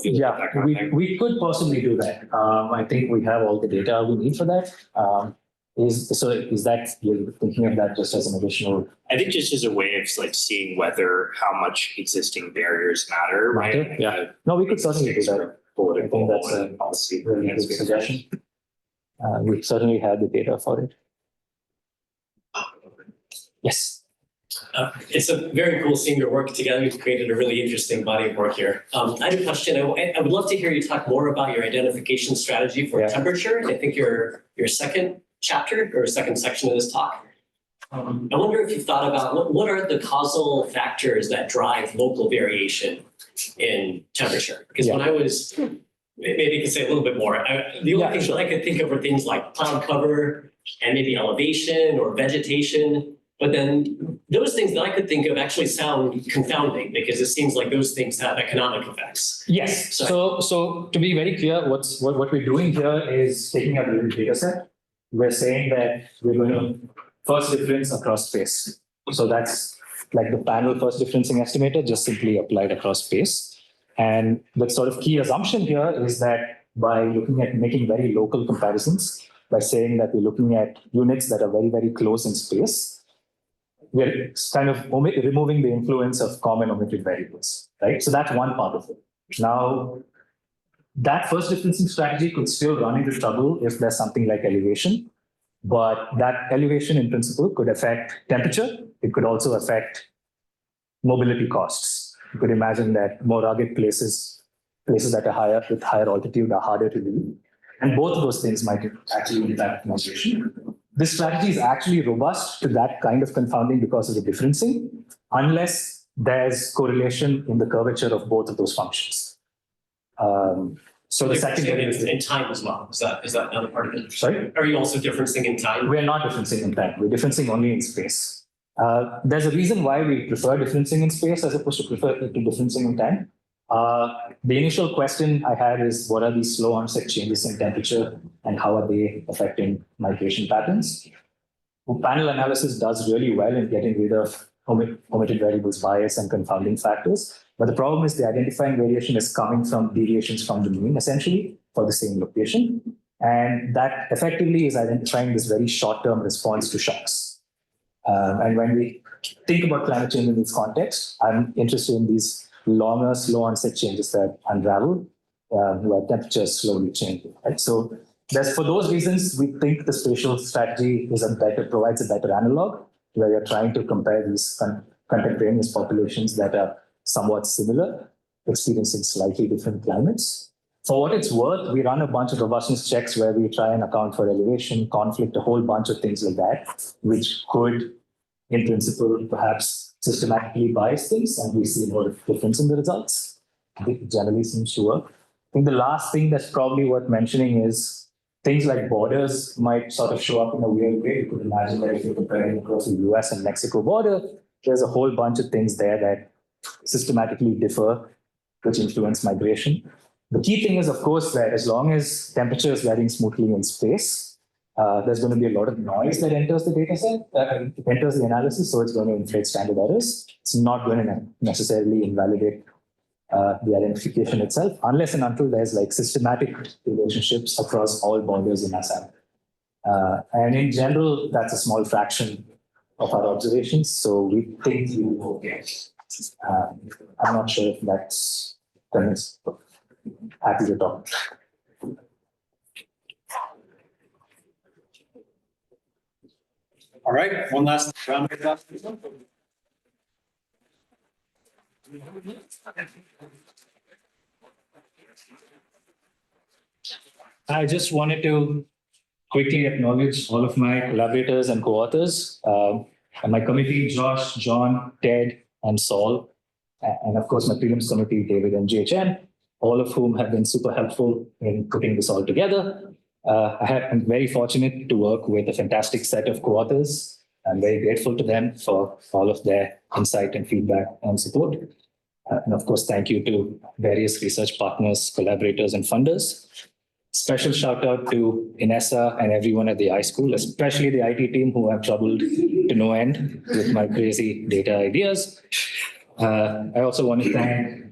Yeah, we could possibly do that. I think we have all the data we need for that. Is that you're thinking of that just as an additional? I think just as a way of seeing how much existing barriers matter, right? Yeah. No, we could certainly do that. I think that's a policy really good suggestion. We certainly have the data for it. Yes. It's a very cool seeing your work together. You've created a really interesting body of work here. I have a question. I would love to hear you talk more about your identification strategy for temperature. I think your second chapter or second section of this talk. I wonder if you've thought about what are the causal factors that drive local variation in temperature? Because when I was, maybe you could say a little bit more. The only things that I could think of are things like cloud cover and maybe elevation or vegetation. But then those things that I could think of actually sound confounding because it seems like those things have economic effects. Yes. So to be very clear, what we're doing here is taking a little data set. We're saying that we're going to first difference across space. So that's like the panel first differencing estimator, just simply applied across space. And the sort of key assumption here is that by looking at making very local comparisons, by saying that we're looking at units that are very, very close in space, we're kind of removing the influence of common omitted variables, right? So that's one part of it. Now, that first differencing strategy could still run into trouble if there's something like elevation, but that elevation in principle could affect temperature. It could also affect mobility costs. You could imagine that more rugged places that are higher with higher altitude are harder to do. And both of those things might actually impact migration. This strategy is actually robust to that kind of confounding because of the differencing, unless there's correlation in the curvature of both of those functions. So the second in time as well. Is that another part of it? Sorry? Are you also differencing in time? We're not differencing in time. We're differencing only in space. There's a reason why we prefer differencing in space as opposed to differencing in time. The initial question I had is, what are these slow onset changes in temperature and how are they affecting migration patterns? Panel analysis does really well in getting rid of omitted variables bias and confounding factors. But the problem is the identifying variation is coming from deviations from the mean, essentially, for the same location. And that effectively is identifying this very short-term response to shocks. And when we think about climate change in this context, I'm interested in these longer, slow onset changes that unravel, where temperatures slowly change. Right? So for those reasons, we think the spatial strategy provides a better analog, where you're trying to compare these contemporaneous populations that are somewhat similar, experiencing slightly different climates. For what it's worth, we run a bunch of robustness checks where we try and account for elevation, conflict, a whole bunch of things like that, which could, in principle, perhaps systematically bias things, and we see more difference in the results. It generally seems to work. I think the last thing that's probably worth mentioning is things like borders might sort of show up in a weird way. You could imagine that if you're comparing across the US and Mexico border, there's a whole bunch of things there that systematically differ, which influence migration. The key thing is, of course, that as long as temperature is varying smoothly in space, there's going to be a lot of noise that enters the data set, enters the analysis, so it's going to inflate standard errors. It's not going to necessarily invalidate the identification itself, unless and until there's like systematic relationships across all borders in Assam. And in general, that's a small fraction of our observations, so we think we will okay. I'm not sure if that's happy to talk. All right, one last round of that. I just wanted to quickly acknowledge all of my collaborators and co-authors, and my committee, Josh, John, Ted, and Saul, and of course my prelims committee, David and JHN, all of whom have been super helpful in putting this all together. I'm very fortunate to work with a fantastic set of co-authors. I'm very grateful to them for all of their insight and feedback and support. And of course, thank you to various research partners, collaborators, and funders. Special shout out to Inessa and everyone at the iSchool, especially the IT team who have troubled to no end with my crazy data ideas. I also want to thank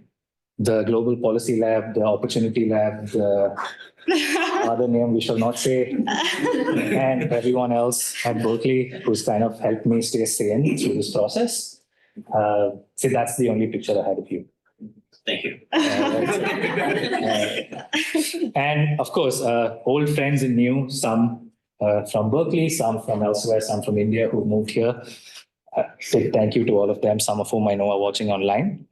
the Global Policy Lab, the Opportunity Lab, the other name we shall not say, and everyone else at Berkeley who's kind of helped me stay sane through this process. So that's the only picture I had of you. Thank you. And of course, old friends and new, some from Berkeley, some from elsewhere, some from India who moved here. Big thank you to all of them, some of whom I know are watching online.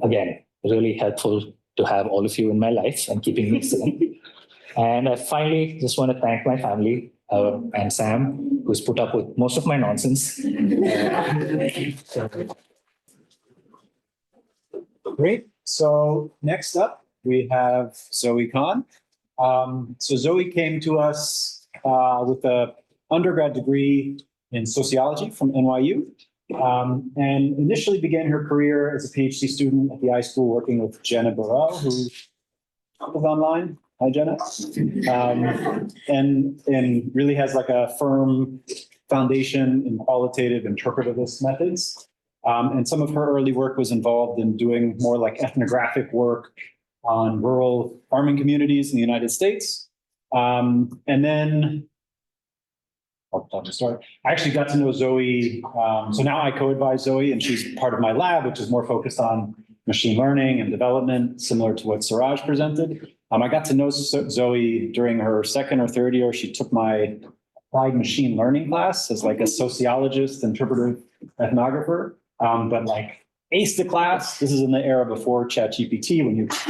Again, really helpful to have all of you in my life and keeping me sane. And I finally just want to thank my family and Sam, who's put up with most of my nonsense. Great. So next up, we have Zoe Kahn. So Zoe came to us with an undergrad degree in sociology from NYU, and initially began her career as a PhD student at the iSchool working with Jenna Burrell, who is online. Hi, Jenna. And really has like a firm foundation in qualitative interpretivist methods. And some of her early work was involved in doing more like ethnographic work on rural farming communities in the United States. And then I actually got to know Zoe. So now I co-advise Zoe, and she's part of my lab, which is more focused on machine learning and development, similar to what Suraj presented. I got to know Zoe during her second or third year. She took my applied machine learning class as like a sociologist, interpretive ethnographer, but like aced the class. This is in the era before ChatGPT when you. Thanks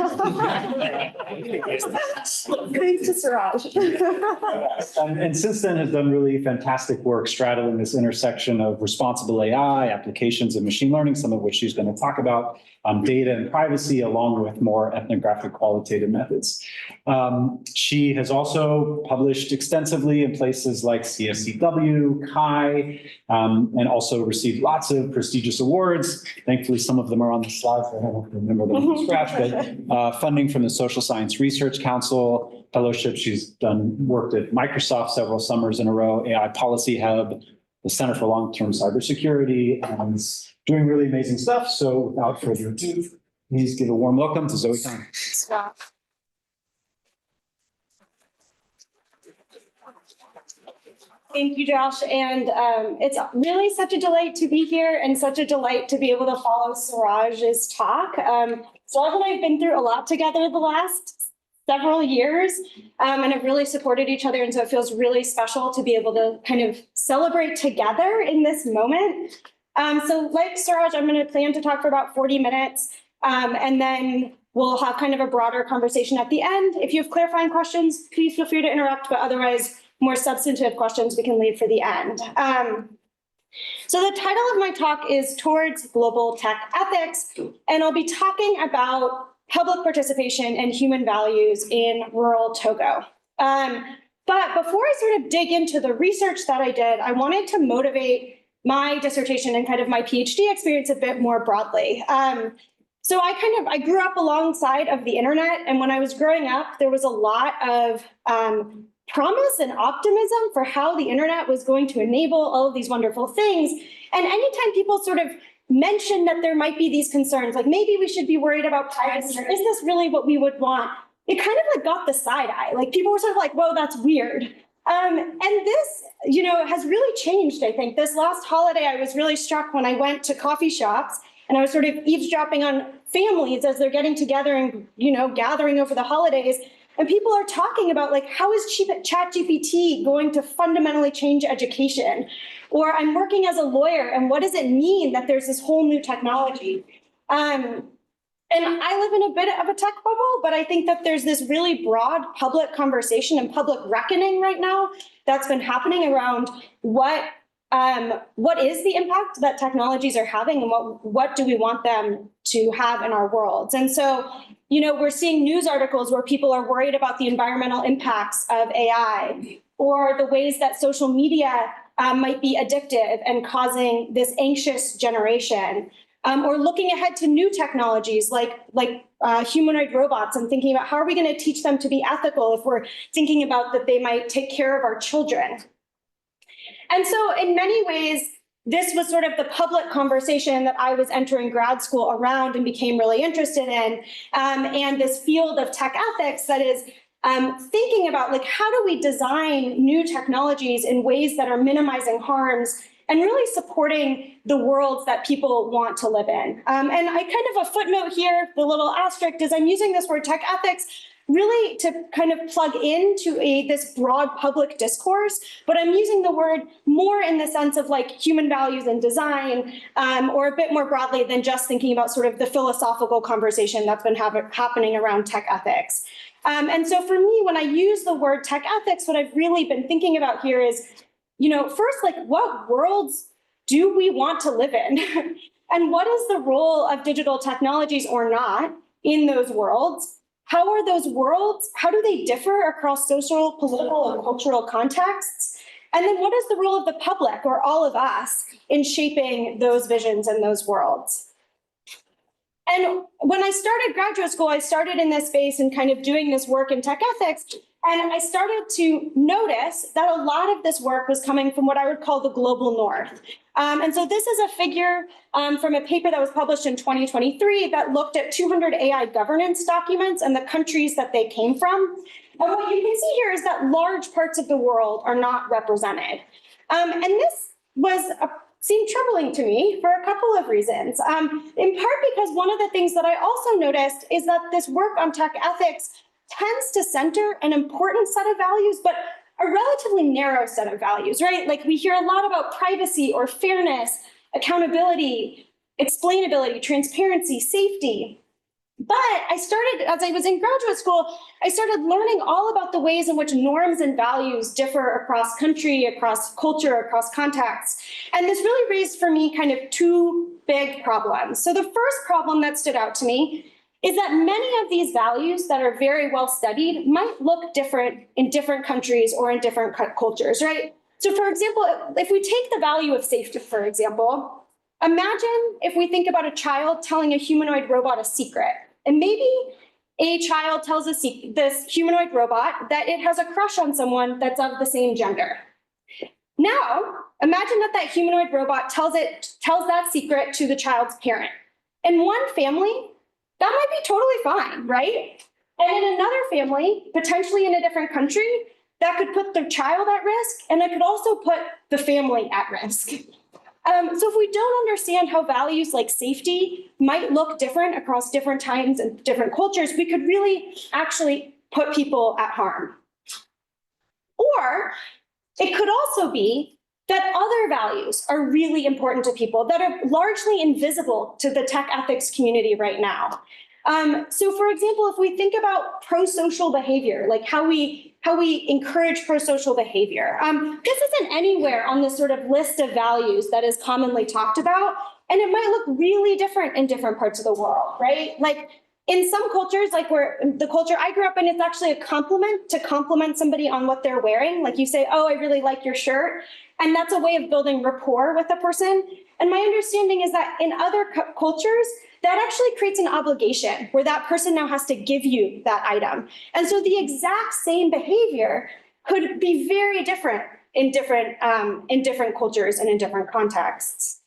to Suraj. And since then has done really fantastic work straddling this intersection of responsible AI, applications of machine learning, some of which she's going to talk about, data and privacy, along with more ethnographic qualitative methods. She has also published extensively in places like CSCW, CHI, and also received lots of prestigious awards. Thankfully, some of them are on the slides. I don't remember them from scratch, but funding from the Social Science Research Council, fellowship. She's worked at Microsoft several summers in a row, AI Policy Hub, the Center for Long-Term Cybersecurity, and doing really amazing stuff. So without further ado, please give a warm welcome to Zoe Kahn. Thank you, Josh. And it's really such a delight to be here and such a delight to be able to follow Suraj's talk. Suraj and I have been through a lot together the last several years and have really supported each other. And so it feels really special to be able to kind of celebrate together in this moment. So like Suraj, I'm going to plan to talk for about 40 minutes and then we'll have kind of a broader conversation at the end. If you have clarifying questions, please feel free to interrupt, but otherwise, more substantive questions we can leave for the end. So the title of my talk is Towards Global Tech Ethics, and I'll be talking about public participation and human values in rural Togo. But before I sort of dig into the research that I did, I wanted to motivate my dissertation and kind of my PhD experience a bit more broadly. So I grew up alongside of the internet, and when I was growing up, there was a lot of promise and optimism for how the internet was going to enable all of these wonderful things. And anytime people sort of mentioned that there might be these concerns, like maybe we should be worried about privacy, or is this really what we would want? It kind of like got the side eye. Like people were sort of like, whoa, that's weird. And this, has really changed, I think. This last holiday, I was really struck when I went to coffee shops and I was sort of eavesdropping on families as they're getting together and, gathering over the holidays. And people are talking about like, how is ChatGPT going to fundamentally change education? Or I'm working as a lawyer, and what does it mean that there's this whole new technology? And I live in a bit of a tech bubble, but I think that there's this really broad public conversation and public reckoning right now that's been happening around what is the impact that technologies are having and what do we want them to have in our worlds. And so, we're seeing news articles where people are worried about the environmental impacts of AI or the ways that social media might be addictive and causing this anxious generation, or looking ahead to new technologies like humanoid robots and thinking about how are we going to teach them to be ethical if we're thinking about that they might take care of our children. And so in many ways, this was sort of the public conversation that I was entering grad school around and became really interested in. And this field of tech ethics that is thinking about like, how do we design new technologies in ways that are minimizing harms and really supporting the worlds that people want to live in. And I kind of a footnote here, the little asterisk is I'm using this word tech ethics really to kind of plug into this broad public discourse, but I'm using the word more in the sense of like human values and design, or a bit more broadly than just thinking about sort of the philosophical conversation that's been happening around tech ethics. And so for me, when I use the word tech ethics, what I've really been thinking about here is, first, like what worlds do we want to live in? And what is the role of digital technologies or not in those worlds? How are those worlds, how do they differ across social, political, and cultural contexts? And then what is the role of the public or all of us in shaping those visions and those worlds? And when I started graduate school, I started in this space and kind of doing this work in tech ethics. And I started to notice that a lot of this work was coming from what I would call the global north. And so this is a figure from a paper that was published in 2023 that looked at 200 AI governance documents and the countries that they came from. And what you can see here is that large parts of the world are not represented. And this seemed troubling to me for a couple of reasons. In part because one of the things that I also noticed is that this work on tech ethics tends to center an important set of values, but a relatively narrow set of values, right? Like we hear a lot about privacy or fairness, accountability, explainability, transparency, safety. But I started, as I was in graduate school, I started learning all about the ways in which norms and values differ across country, across culture, across contexts. And this really raised for me kind of two big problems. So the first problem that stood out to me is that many of these values that are very well studied might look different in different countries or in different cultures, right? So for example, if we take the value of safety, for example, imagine if we think about a child telling a humanoid robot a secret, and maybe a child tells this humanoid robot that it has a crush on someone that's of the same gender. Now, imagine that humanoid robot tells that secret to the child's parent. In one family, that might be totally fine, right? And in another family, potentially in a different country, that could put the child at risk, and it could also put the family at risk. So if we don't understand how values like safety might look different across different times and different cultures, we could really actually put people at harm. Or it could also be that other values are really important to people that are largely invisible to the tech ethics community right now. So for example, if we think about pro-social behavior, like how we encourage pro-social behavior, this isn't anywhere on this sort of list of values that is commonly talked about, and it might look really different in different parts of the world, right? Like in some cultures, like the culture I grew up in, it's actually a compliment to compliment somebody on what they're wearing. Like you say, oh, I really like your shirt. And that's a way of building rapport with a person. And my understanding is that in other cultures, that actually creates an obligation where that person now has to give you that item. And so the exact same behavior could be very different in different cultures and in different contexts.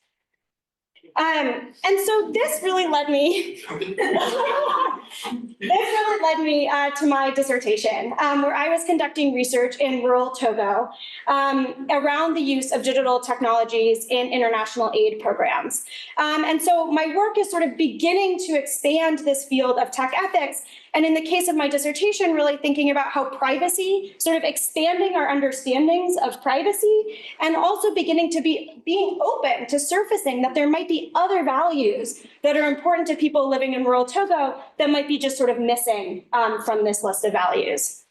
And so this really led me to my dissertation, where I was conducting research in rural Togo around the use of digital technologies in international aid programs. And so my work is sort of beginning to expand this field of tech ethics. And in the case of my dissertation, really thinking about how privacy, sort of expanding our understandings of privacy, and also beginning to being open to surfacing that there might be other values that are important to people living in rural Togo that might be just sort of missing from this list of values.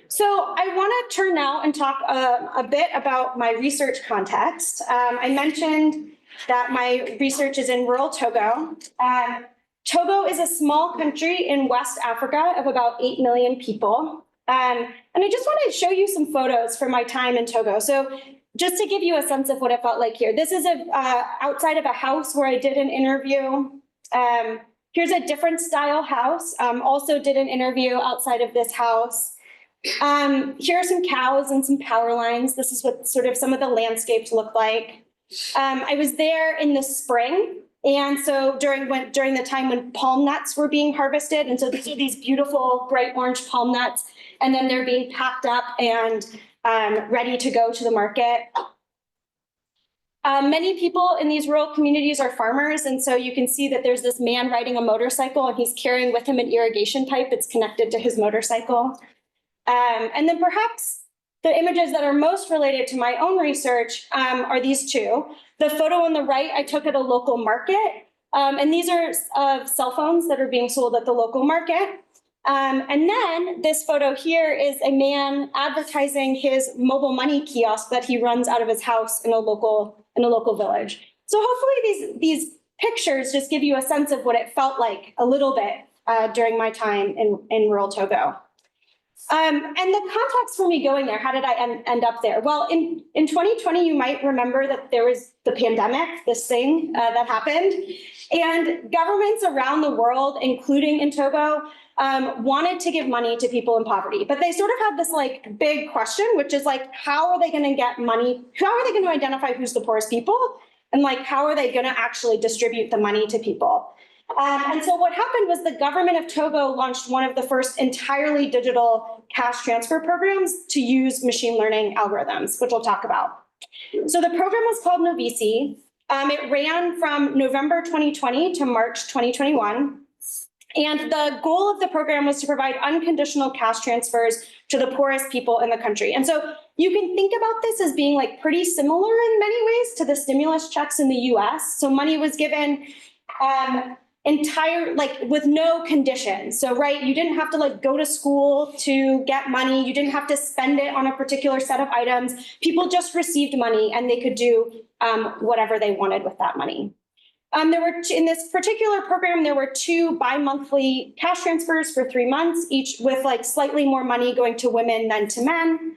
So I want to turn now and talk a bit about my research context. I mentioned that my research is in rural Togo. Togo is a small country in West Africa of about 8 million people. And I just want to show you some photos from my time in Togo. So just to give you a sense of what it felt like here. This is outside of a house where I did an interview. Here's a different style house. Also did an interview outside of this house. Here are some cows and some power lines. This is what sort of some of the landscapes look like. I was there in the spring. And so during the time when palm nuts were being harvested, and so these are these beautiful bright orange palm nuts, and then they're being packed up and ready to go to the market. Many people in these rural communities are farmers, and so you can see that there's this man riding a motorcycle, and he's carrying with him an irrigation pipe that's connected to his motorcycle. And then perhaps the images that are most related to my own research are these two. The photo on the right, I took at a local market, and these are of cell phones that are being sold at the local market. And then this photo here is a man advertising his mobile money kiosk that he runs out of his house in a local village. So hopefully these pictures just give you a sense of what it felt like a little bit during my time in rural Togo. And the context for me going there, how did I end up there? Well, in 2020, you might remember that there was the pandemic, this thing that happened, and governments around the world, including in Togo, wanted to give money to people in poverty, but they sort of had this like big question, which is like, how are they going to get money? How are they going to identify who's the poorest people? And like, how are they going to actually distribute the money to people? And so what happened was the government of Togo launched one of the first entirely digital cash transfer programs to use machine learning algorithms, which we'll talk about. So the program was called Novisi. It ran from November 2020 to March 2021. And the goal of the program was to provide unconditional cash transfers to the poorest people in the country. And so you can think about this as being like pretty similar in many ways to the stimulus checks in the US. So money was given with no conditions. So, right, you didn't have to like go to school to get money. You didn't have to spend it on a particular set of items. People just received money and they could do whatever they wanted with that money. In this particular program, there were 2 bi-monthly cash transfers for 3 months, each with like slightly more money going to women than to men.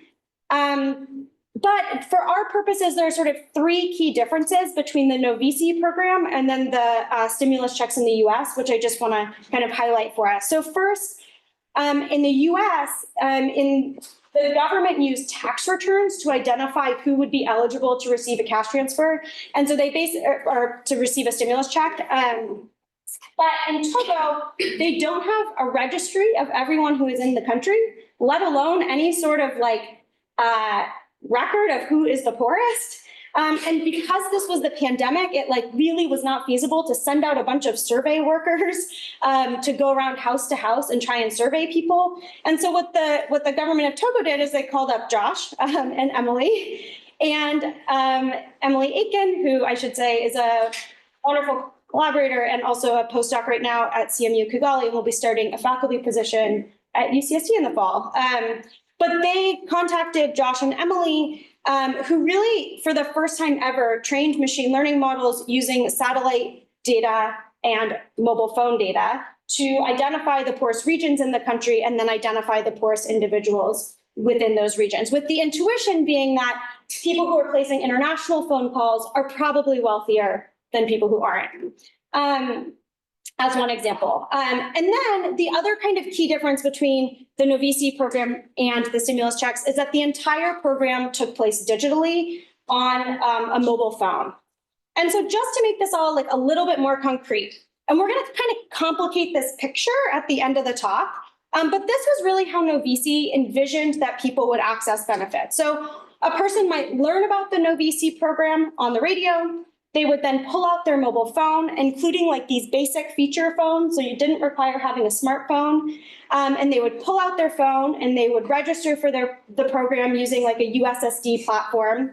But for our purposes, there are sort of 3 key differences between the Novisi program and then the stimulus checks in the US, which I just want to kind of highlight for us. So first, in the US, the government used tax returns to identify who would be eligible to receive a cash transfer. And so they or to receive a stimulus check. But in Togo, they don't have a registry of everyone who is in the country, let alone any sort of like record of who is the poorest. And because this was the pandemic, it like really was not feasible to send out a bunch of survey workers to go around house to house and try and survey people. And so what the government of Togo did is they called up Josh and Emily. And Emily Aiken, who I should say is a wonderful collaborator and also a postdoc right now at CMU Kigali, and will be starting a faculty position at UCSD in the fall. But they contacted Josh and Emily, who really, for the first time ever, trained machine learning models using satellite data and mobile phone data to identify the poorest regions in the country and then identify the poorest individuals within those regions, with the intuition being that people who are placing international phone calls are probably wealthier than people who aren't. As one example. And then the other kind of key difference between the Novisi program and the stimulus checks is that the entire program took place digitally on a mobile phone. And so just to make this all like a little bit more concrete, and we're going to kind of complicate this picture at the end of the talk, but this was really how Novisi envisioned that people would access benefits. So a person might learn about the Novisi program on the radio. They would then pull out their mobile phone, including like these basic feature phones, so you didn't require having a smartphone, and they would pull out their phone and they would register for the program using like a USSD platform.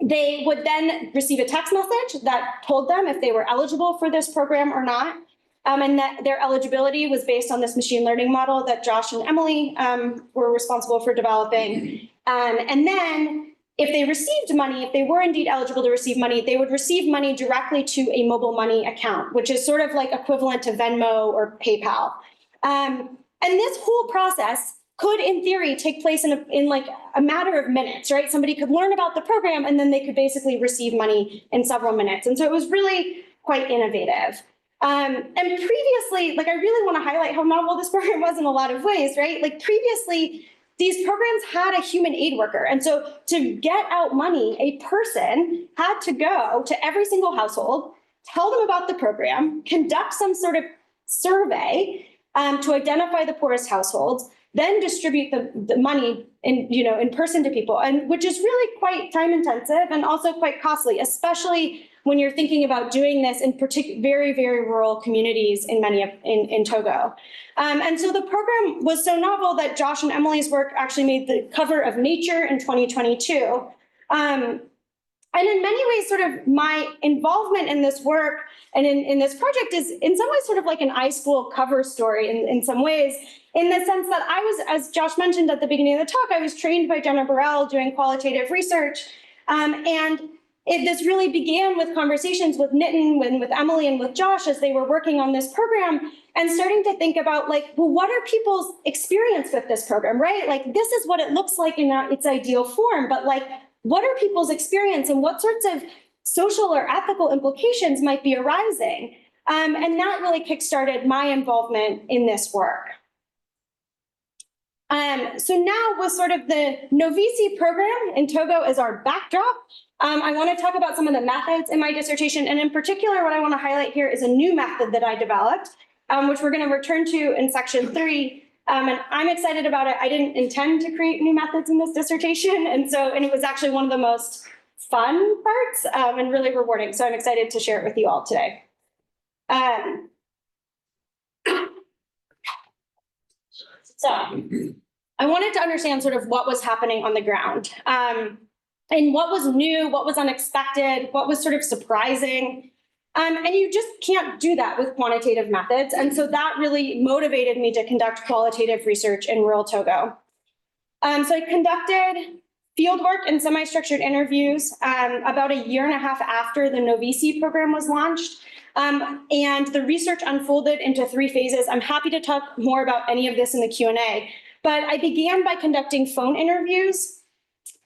They would then receive a text message that told them if they were eligible for this program or not, and that their eligibility was based on this machine learning model that Josh and Emily were responsible for developing. And then if they received money, if they were indeed eligible to receive money, they would receive money directly to a mobile money account, which is sort of like equivalent to Venmo or PayPal. And this whole process could, in theory, take place in like a matter of minutes, right? Somebody could learn about the program and then they could basically receive money in several minutes. And so it was really quite innovative. And previously, like I really want to highlight how novel this program was in a lot of ways, right? Like previously, these programs had a human aid worker. And so to get out money, a person had to go to every single household, tell them about the program, conduct some sort of survey to identify the poorest households, then distribute the money in person to people, and which is really quite time intensive and also quite costly, especially when you're thinking about doing this in very, very rural communities in Togo. And so the program was so novel that Josh and Emily's work actually made the cover of Nature in 2022. And in many ways, sort of my involvement in this work and in this project is in some ways sort of like an iSchool cover story in some ways, in the sense that I was, as Josh mentioned at the beginning of the talk, I was trained by Jenna Burrell doing qualitative research. This really began with conversations with Nitin, with Emily, and with Josh as they were working on this program and starting to think about like, well, what are people's experience with this program, right? Like, this is what it looks like in its ideal form, but like, what are people's experience and what sorts of social or ethical implications might be arising? And that really kickstarted my involvement in this work. So now with sort of the Novici program in Togo as our backdrop, I want to talk about some of the methods in my dissertation. And in particular, what I want to highlight here is a new method that I developed, which we're going to return to in section 3. And I'm excited about it. I didn't intend to create new methods in this dissertation. And it was actually one of the most fun parts and really rewarding. So I'm excited to share it with you all today. So I wanted to understand sort of what was happening on the ground and what was new, what was unexpected, what was sort of surprising. And you just can't do that with quantitative methods. And so that really motivated me to conduct qualitative research in rural Togo. So I conducted fieldwork and semi-structured interviews about a year and a half after the Novici program was launched. And the research unfolded into 3 phases. I'm happy to talk more about any of this in the Q&A, but I began by conducting phone interviews.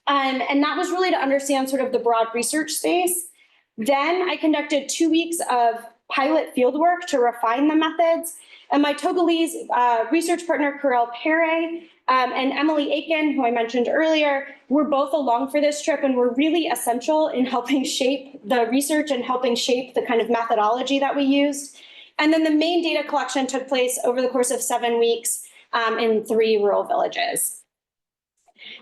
And that was really to understand sort of the broad research space. Then I conducted 2 weeks of pilot fieldwork to refine the methods. And my Togolese research partner, Karel Pere, and Emily Aiken, who I mentioned earlier, were both along for this trip and were really essential in helping shape the research and helping shape the kind of methodology that we used. And then the main data collection took place over the course of 7 weeks in 3 rural villages.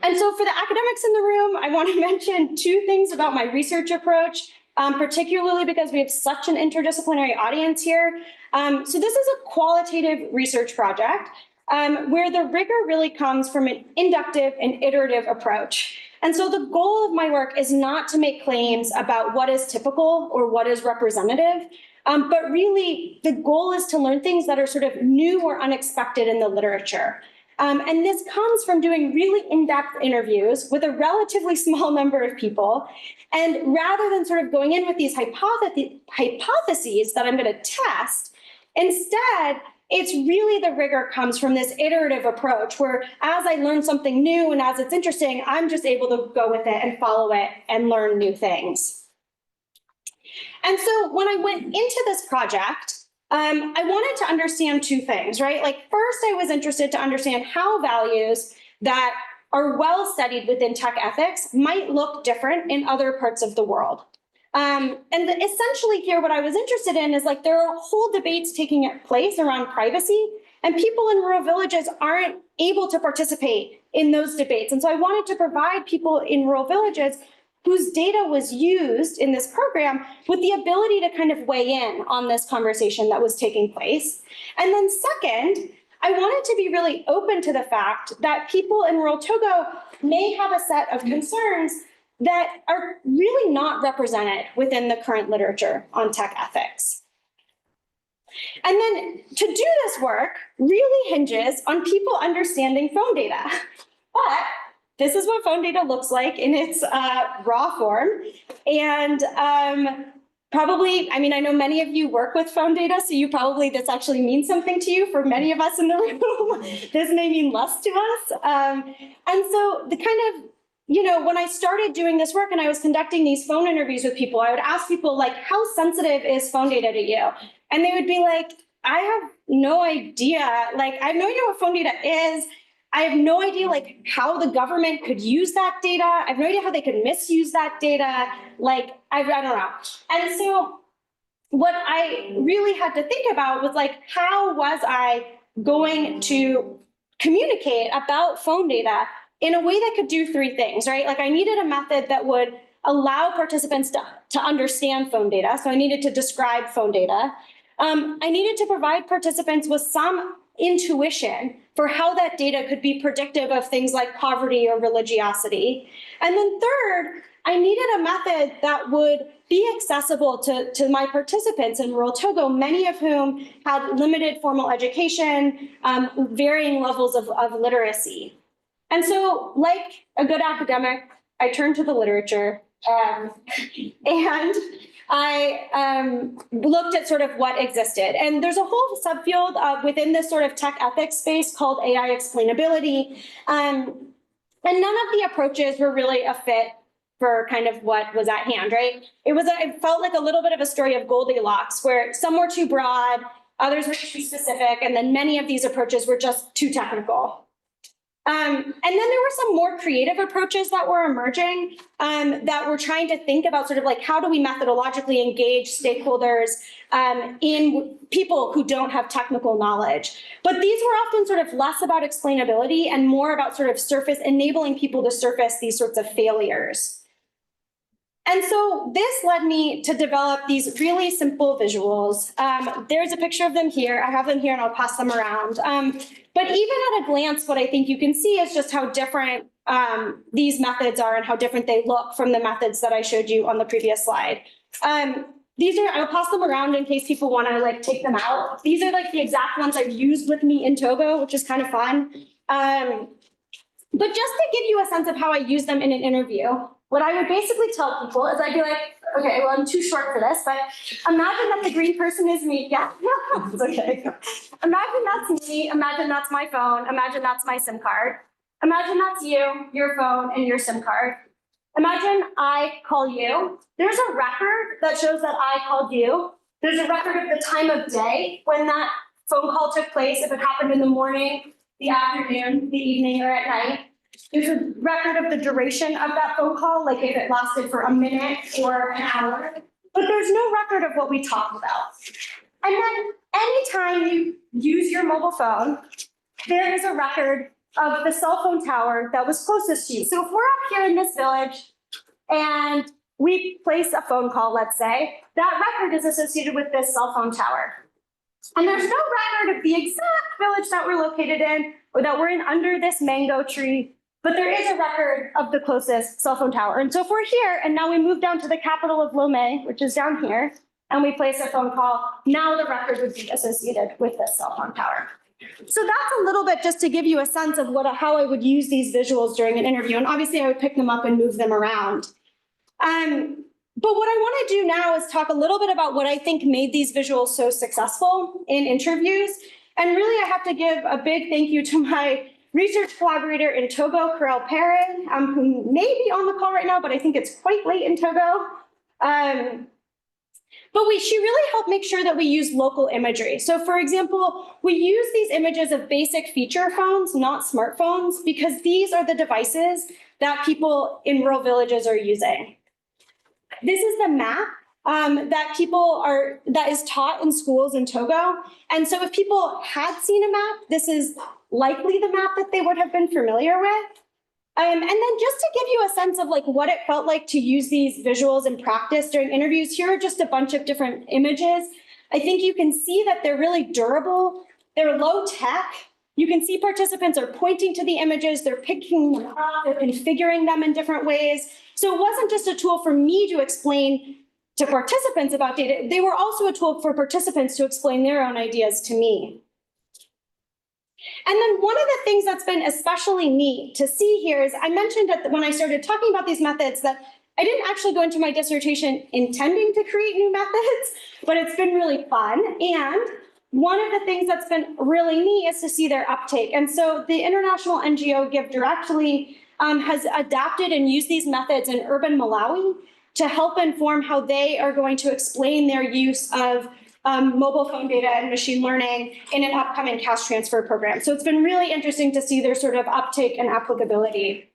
And so for the academics in the room, I want to mention 2 things about my research approach, particularly because we have such an interdisciplinary audience here. So this is a qualitative research project where the rigor really comes from an inductive and iterative approach. And so the goal of my work is not to make claims about what is typical or what is representative, but really the goal is to learn things that are sort of new or unexpected in the literature. And this comes from doing really in-depth interviews with a relatively small number of people. And rather than sort of going in with these hypotheses that I'm going to test, instead, it's really the rigor comes from this iterative approach where as I learn something new and as it's interesting, I'm just able to go with it and follow it and learn new things. And so when I went into this project, I wanted to understand 2 things, right? Like first, I was interested to understand how values that are well studied within tech ethics might look different in other parts of the world. And essentially here, what I was interested in is like there are whole debates taking place around privacy, and people in rural villages aren't able to participate in those debates. And so I wanted to provide people in rural villages whose data was used in this program with the ability to kind of weigh in on this conversation that was taking place. And then second, I wanted to be really open to the fact that people in rural Togo may have a set of concerns that are really not represented within the current literature on tech ethics. And then to do this work really hinges on people understanding phone data. But this is what phone data looks like in its raw form. And probably, I mean, I know many of you work with phone data, so this actually means something to you. For many of us in the room, this may mean less to us. And so the kind of, when I started doing this work and I was conducting these phone interviews with people, I would ask people like, how sensitive is phone data to you? And they would be like, I have no idea. Like, I have no idea what phone data is. I have no idea like how the government could use that data. I have no idea how they could misuse that data. Like, I don't know. And so what I really had to think about was like, how was I going to communicate about phone data in a way that could do 3 things, right? Like I needed a method that would allow participants to understand phone data. So I needed to describe phone data. I needed to provide participants with some intuition for how that data could be predictive of things like poverty or religiosity. And then third, I needed a method that would be accessible to my participants in rural Togo, many of whom had limited formal education, varying levels of literacy. And so, like a good academic, I turned to the literature and I looked at sort of what existed. And there's a whole subfield within this sort of tech ethics space called AI explainability. And none of the approaches were really a fit for kind of what was at hand, right? It felt like a little bit of a story of Goldilocks, where some were too broad, others were too specific, and then many of these approaches were just too technical. And then there were some more creative approaches that were emerging that were trying to think about sort of like, how do we methodologically engage stakeholders in people who don't have technical knowledge? But these were often sort of less about explainability and more about sort of enabling people to surface these sorts of failures. And so this led me to develop these really simple visuals. There's a picture of them here. I have them here and I'll pass them around. But even at a glance, what I think you can see is just how different these methods are and how different they look from the methods that I showed you on the previous slide. I'll pass them around in case people want to like take them out. These are like the exact ones I've used with me in Togo, which is kind of fun. But just to give you a sense of how I use them in an interview, what I would basically tell people is I'd be like, okay, well, I'm too short for this, but imagine that the green person is me. Yeah, it's okay. Imagine that's me. Imagine that's my phone. Imagine that's my SIM card. Imagine that's you, your phone, and your SIM card. Imagine I call you. There's a record that shows that I called you. There's a record of the time of day when that phone call took place, if it happened in the morning, the afternoon, the evening, or at night. There's a record of the duration of that phone call, like if it lasted for a minute or an hour. But there's no record of what we talked about. And then anytime you use your mobile phone, there is a record of the cell phone tower that was closest to you. So if we're up here in this village and we place a phone call, let's say, that record is associated with this cell phone tower. And there's no record of the exact village that we're located in or that we're in under this mango tree, but there is a record of the closest cell phone tower. And so if we're here and now we move down to the capital of Lomé, which is down here, and we place a phone call, now the record would be associated with this cell phone tower. So that's a little bit just to give you a sense of how I would use these visuals during an interview. And obviously I would pick them up and move them around. But what I want to do now is talk a little bit about what I think made these visuals so successful in interviews. And really I have to give a big thank you to my research collaborator in Togo, Karel Perrin, who may be on the call right now, but I think it's quite late in Togo. She really helped make sure that we use local imagery. So for example, we use these images of basic feature phones, not smartphones, because these are the devices that people in rural villages are using. This is the map that is taught in schools in Togo. And so if people had seen a map, this is likely the map that they would have been familiar with. And then just to give you a sense of like what it felt like to use these visuals in practice during interviews, here are just a bunch of different images. I think you can see that they're really durable. They're low tech. You can see participants are pointing to the images. They're picking them up. They're configuring them in different ways. So it wasn't just a tool for me to explain to participants about data. They were also a tool for participants to explain their own ideas to me. And then one of the things that's been especially neat to see here is I mentioned that when I started talking about these methods that I didn't actually go into my dissertation intending to create new methods, but it's been really fun. And one of the things that's been really neat is to see their uptake. And so the international NGO Give Directly has adapted and used these methods in urban Malawi to help inform how they are going to explain their use of mobile phone data and machine learning in an upcoming cash transfer program. So it's been really interesting to see their sort of uptake and applicability.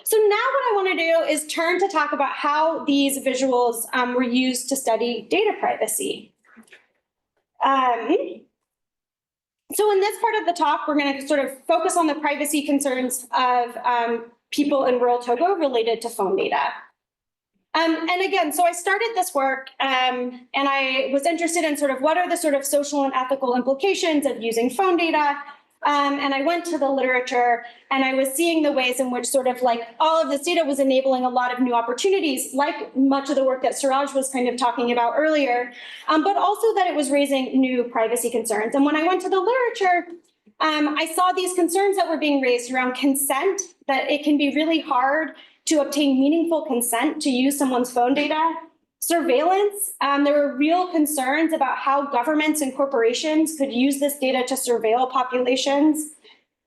So now what I want to do is turn to talk about how these visuals were used to study data privacy. So in this part of the talk, we're going to sort of focus on the privacy concerns of people in rural Togo related to phone data. And again, so I started this work and I was interested in sort of what are the sort of social and ethical implications of using phone data. And I went to the literature and I was seeing the ways in which sort of like all of this data was enabling a lot of new opportunities, like much of the work that Suraj was kind of talking about earlier, but also that it was raising new privacy concerns. And when I went to the literature, I saw these concerns that were being raised around consent, that it can be really hard to obtain meaningful consent to use someone's phone data. Surveillance, there were real concerns about how governments and corporations could use this data to surveil populations.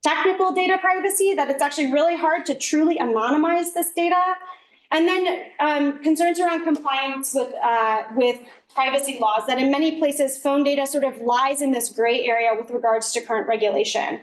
technical data privacy, that it's actually really hard to truly anonymize this data. And then concerns around compliance with privacy laws, that in many places phone data sort of lies in this gray area with regards to current regulation.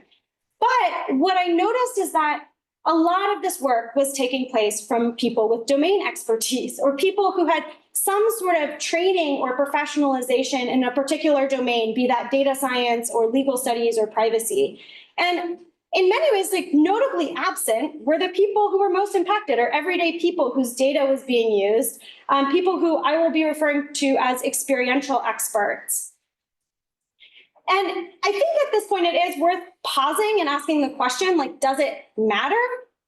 But what I noticed is that a lot of this work was taking place from people with domain expertise, or people who had some sort of training or professionalization in a particular domain, be that data science or legal studies or privacy. And in many ways, like notably absent were the people who were most impacted, or everyday people whose data was being used, people who I will be referring to as experiential experts. And I think at this point it is worth pausing and asking the question, like, does it matter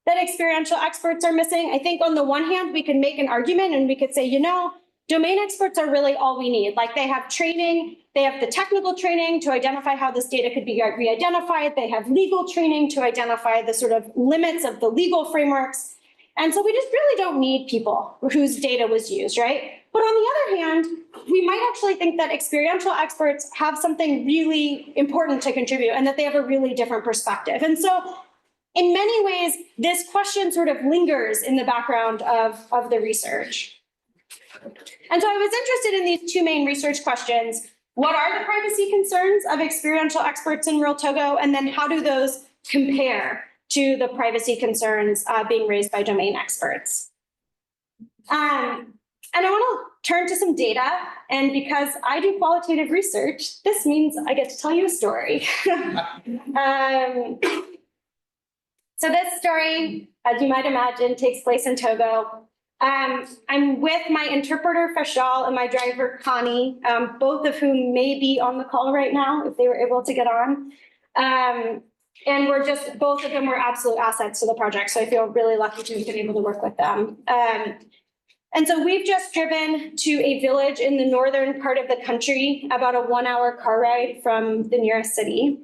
that experiential experts are missing? I think on the one hand, we could make an argument and we could say, you know, domain experts are really all we need. Like, they have training, they have the technical training to identify how this data could be re-identified. They have legal training to identify the sort of limits of the legal frameworks. And so we just really don't need people whose data was used, right? But on the other hand, we might actually think that experiential experts have something really important to contribute and that they have a really different perspective. And so in many ways, this question sort of lingers in the background of the research. And so I was interested in these two main research questions. What are the privacy concerns of experiential experts in rural Togo? And then how do those compare to the privacy concerns being raised by domain experts? And I want to turn to some data. And because I do qualitative research, this means I get to tell you a story. So this story, as you might imagine, takes place in Togo. I'm with my interpreter, Fashal, and my driver, Connie, both of whom may be on the call right now if they were able to get on. And both of them were absolute assets to the project. So I feel really lucky to have been able to work with them. And so we've just driven to a village in the northern part of the country, about a 1-hour car ride from the nearest city,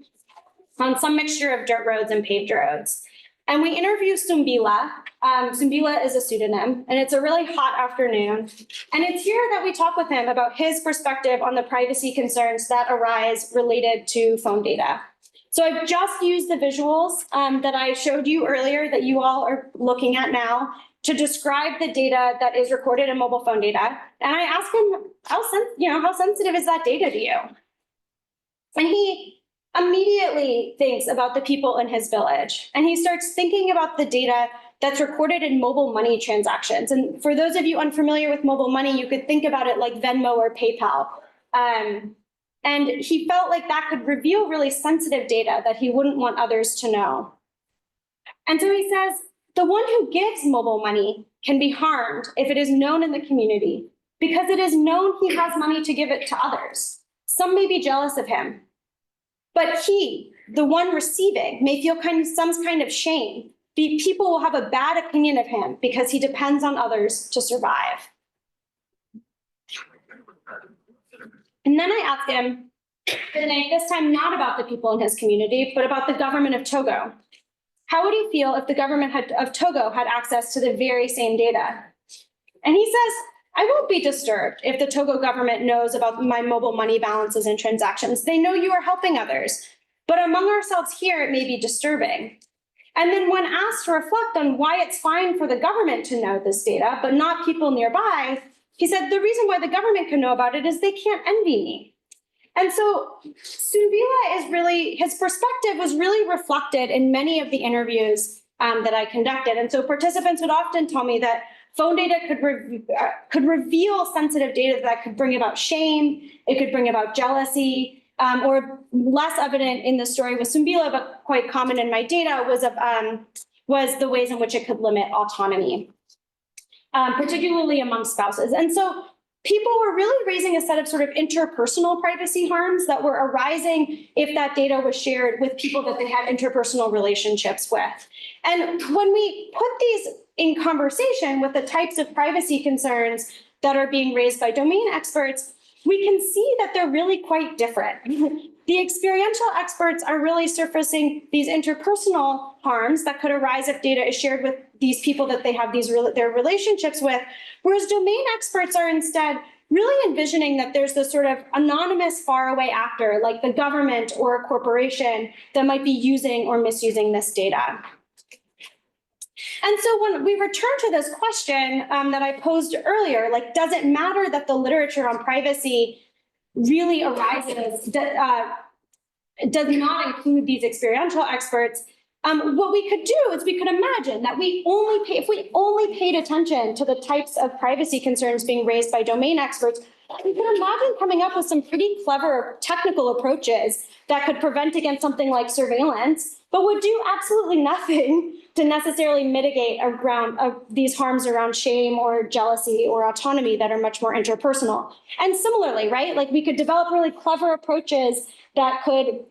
on some mixture of dirt roads and paved roads. And we interview Sumbila. Sumbila is a pseudonym, and it's a really hot afternoon. And it's here that we talk with him about his perspective on the privacy concerns that arise related to phone data. So I've just used the visuals that I showed you earlier that you all are looking at now to describe the data that is recorded in mobile phone data. And I asked him, how sensitive is that data to you? And he immediately thinks about the people in his village. And he starts thinking about the data that's recorded in mobile money transactions. And for those of you unfamiliar with mobile money, you could think about it like Venmo or PayPal. And he felt like that could reveal really sensitive data that he wouldn't want others to know. And so he says, the one who gives mobile money can be harmed if it is known in the community, because it is known he has money to give it to others. Some may be jealous of him, but he, the one receiving, may feel some kind of shame. People will have a bad opinion of him because he depends on others to survive. And then I asked him, this time not about the people in his community, but about the government of Togo. How would he feel if the government of Togo had access to the very same data? And he says, I won't be disturbed if the Togo government knows about my mobile money balances and transactions. They know you are helping others. But among ourselves here, it may be disturbing. And then when asked to reflect on why it's fine for the government to know this data, but not people nearby, he said, the reason why the government can know about it is they can't envy me. And so Sumbila his perspective was really reflected in many of the interviews that I conducted. And so participants would often tell me that phone data could reveal sensitive data that could bring about shame, it could bring about jealousy, or less evident in the story with Sumbila, but quite common in my data was the ways in which it could limit autonomy, particularly among spouses. And so people were really raising a set of sort of interpersonal privacy harms that were arising if that data was shared with people that they had interpersonal relationships with. And when we put these in conversation with the types of privacy concerns that are being raised by domain experts, we can see that they're really quite different. The experiential experts are really surfacing these interpersonal harms that could arise if data is shared with these people that they have their relationships with, whereas domain experts are instead really envisioning that there's this sort of anonymous faraway actor like the government or a corporation that might be using or misusing this data. And so when we return to this question that I posed earlier, like, does it matter that the literature on privacy really arises, does not include these experiential experts? What we could do is we could imagine that if we only paid attention to the types of privacy concerns being raised by domain experts, we could imagine coming up with some pretty clever technical approaches that could prevent against something like surveillance, but would do absolutely nothing to necessarily mitigate these harms around shame or jealousy or autonomy that are much more interpersonal. And similarly, right, like we could develop really clever approaches that could,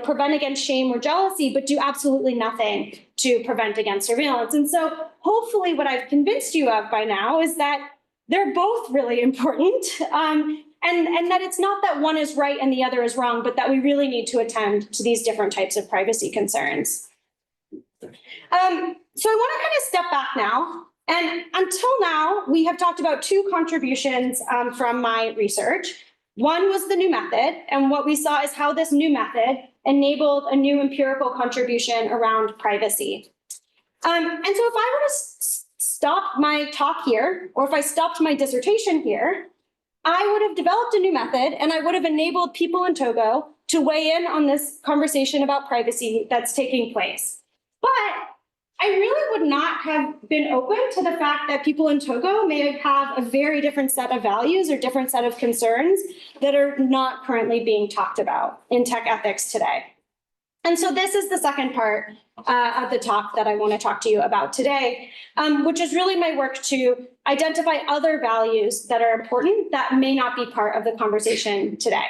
prevent against shame or jealousy, but do absolutely nothing to prevent against surveillance. And so hopefully what I've convinced you of by now is that they're both really important, and that it's not that one is right and the other is wrong, but that we really need to attend to these different types of privacy concerns. So I want to kind of step back now. And until now, we have talked about two contributions from my research. One was the new method, and what we saw is how this new method enabled a new empirical contribution around privacy. And so if I were to stop my talk here, or if I stopped my dissertation here, I would have developed a new method and I would have enabled people in Togo to weigh in on this conversation about privacy that's taking place. But I really would not have been open to the fact that people in Togo may have a very different set of values or different set of concerns that are not currently being talked about in tech ethics today. And so this is the second part of the talk that I want to talk to you about today, which is really my work to identify other values that are important that may not be part of the conversation today.